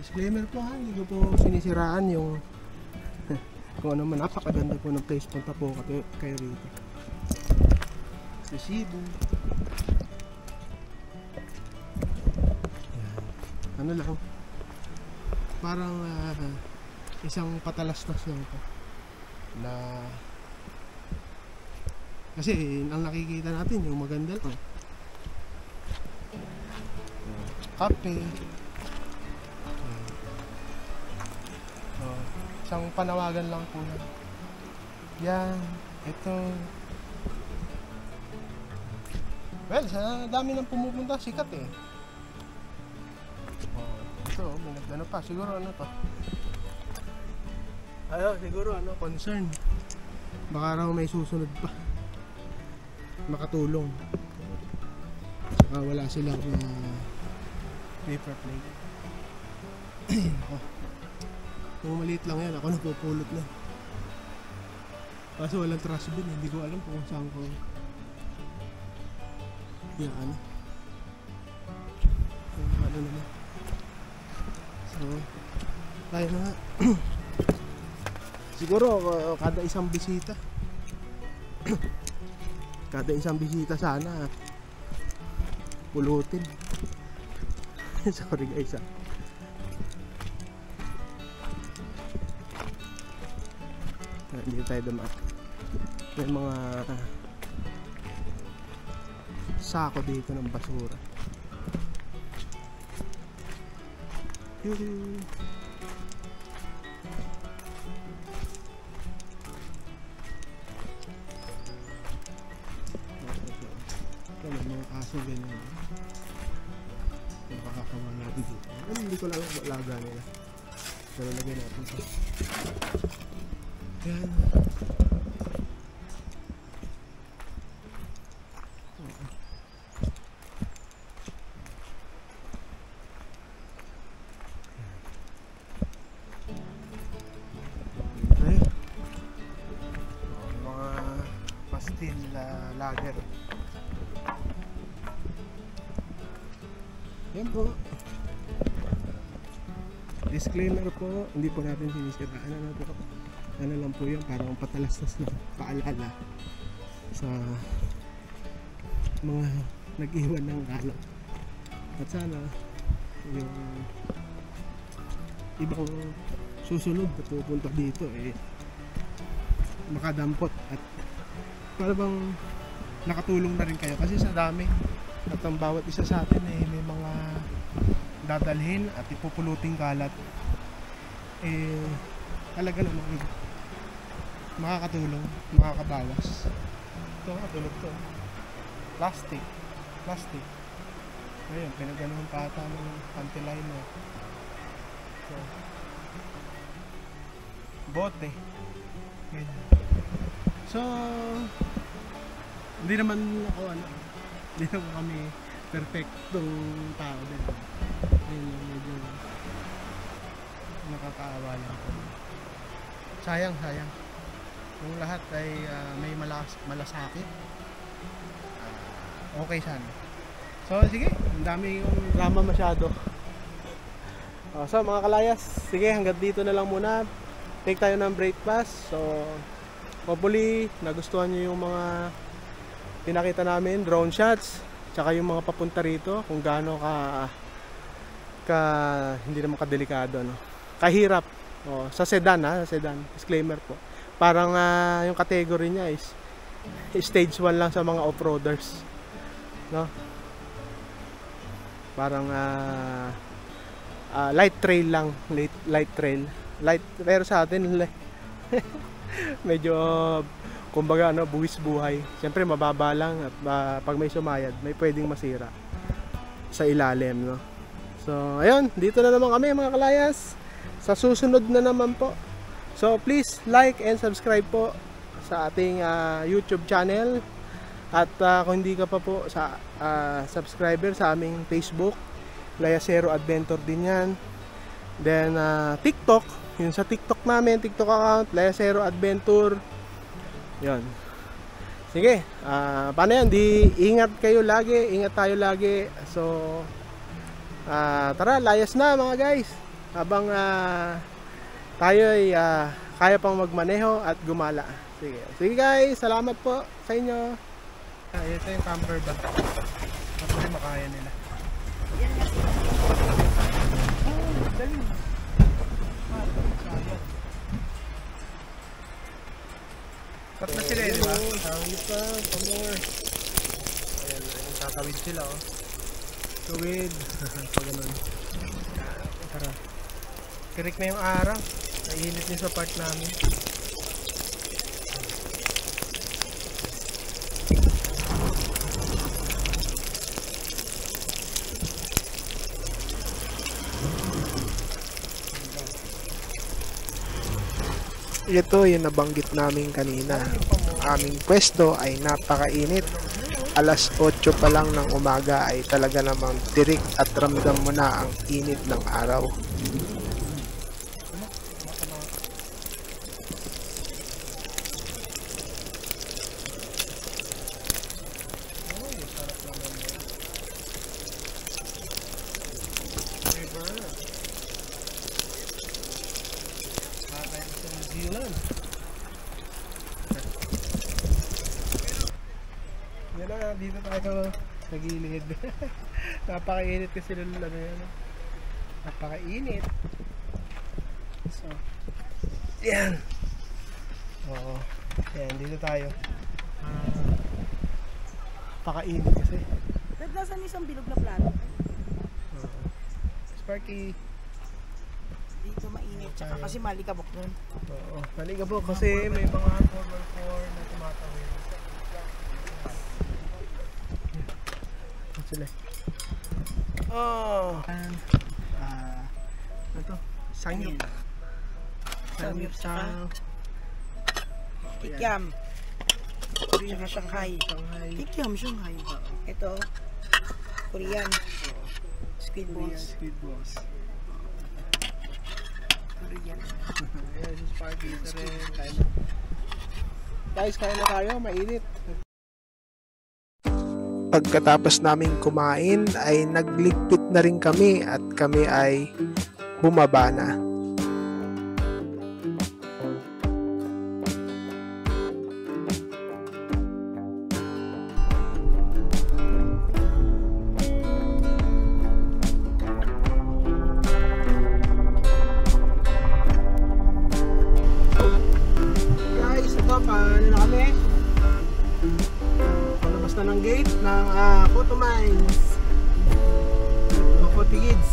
Disclaimer po ha, hindi ko po sinisiraan yung kung ano man, napakaganda po ng place. Punta po kayo rito sa Cebu. Yan. Ano lang, parang isang patalastas lang po na kasi ang nakikita natin yung maganda lang kape. Isang panawagan lang po na yan, ito well, sa dami ng pumupunta, sikat eh. Ito, may nagdano pa, siguro ano to, siguro ano, concern baka raw may susunod pa makatulong, saka wala silang paper plate. Kung maliit lang yan, ako nagpupulot na. Kaso walang trash bin, hindi ko alam kung saan ko yan ano. Ano naman. So, tayo na nga. Siguro kada isang bisita sana pulutin. Sorry guys ah. Hindi tayo dumaan. May mga sako dito ng basura. May mga aso ganyan. Nakakawala dito. Hindi ko lang laga nila. Pero lagyan natin ito. Yan. Mga pastil lager. Yan po. Disclaimer po, hindi po natin sinisiraan na po. Ano lang po yun, parang patalastas na paalala sa mga nag-iwan ng galak. At sana yung ibang susunod na pupunta dito makadampot at para bang nakatulong na rin kayo kasi sa dami at ang bawat isa sa atin may mga dadalhin at ipupuluting kalat talaga naman makakatulong, makakabawas. Ito katulog to, plastic ayun, pinaganoon pa ata ng anti-liner. So, bote ganyan. So hindi naman hindi naman kami perfectong tao din. Ayun, medyo nakakaawa lang. Sayang yung lahat ay may malasakit, okay sana. So sige, ang dami yung drama masyado. So mga kalayas, sige hanggang dito na lang muna. Take tayo ng breakfast. So hopefully nagustuhan nyo yung mga pinakita namin, drone shots, tsaka yung mga papunta rito, kung gaano ka hindi naman kadelikado, no? Kahirap. Sa sedan disclaimer po. Parang yung category niya is stage 1 lang sa mga off-roaders, no? Parang light trail lang, light trail. Pero sa atin medyo kumbaga buwis buhay. Siyempre mababa lang at pag may sumayad, may pwedeng masira sa ilalim, no? So, ayun, dito na naman kami mga kalayas. Sa susunod na naman po. So please like and subscribe po sa ating YouTube channel. At kung hindi ka pa po sa subscriber sa aming Facebook, Layasero Adventure din yan. Then TikTok, yun sa TikTok namin, TikTok account, Layasero Adventure. Yun. Sige, paano yan? Ingat kayo lagi, ingat tayo lagi. So tara, layas na mga guys. habang tayo ay kaya pang magmaneho at gumala. Sige. Sige guys, salamat po sa inyo. Ito yung camper bag. Kasi makaya nila. Dali. Tat na sila, di ba? Tawid pa, pamor. Ayan, tatawid sila, oh. Tuwid. Pag ganun. Tara. Tirik na yung araw. Naiinit niya sa part namin. Ito yung nabanggit namin kanina. Aming pwesto ay napakainit. Alas 8 pa lang ng umaga ay talaga namang tirik at ramdam mo na ang init ng araw. Yan na, dito tayo sa gilid. Napakainit kasi ano yan. Napakainit. So, yan. Oo. Yan, dito tayo. Napakainit kasi. Ba't nasan isang bilog na plato? Sparky. Dito mainit, tsaka kasi malikabok nun. Oo. Maliga po kasi may mga 4x4 na tumatawid. Sila. Oh. Ano to? Sanyup. Sanyup sa Kikiam. Tsaka Shanghai. Kikiam, Shanghai. Ito, Korean. Squid balls. Squid balls. Korean. Ayan, si Sparky. Ito rin. Guys, kain na tayo. Mainit. Pagkatapos naming kumain ay nagligpit na rin kami at kami ay bumaba na. Guys, ito paano na kami? Palabas na ng gate ng Photo Mines. Photo Kids.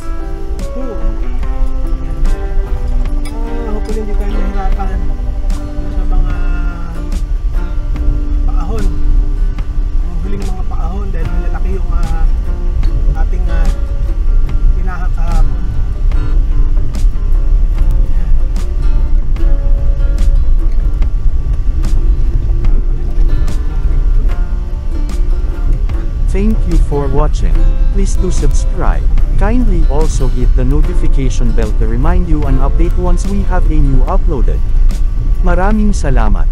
Hopefully hindi tayo nahirapan sa mga paahon. Ang huling mga paahon dahil malalaki yung ating pinahak kahapon. Thank you for watching. Please do subscribe. Kindly also hit the notification bell to remind you an update once we have a new uploaded. Maraming salamat.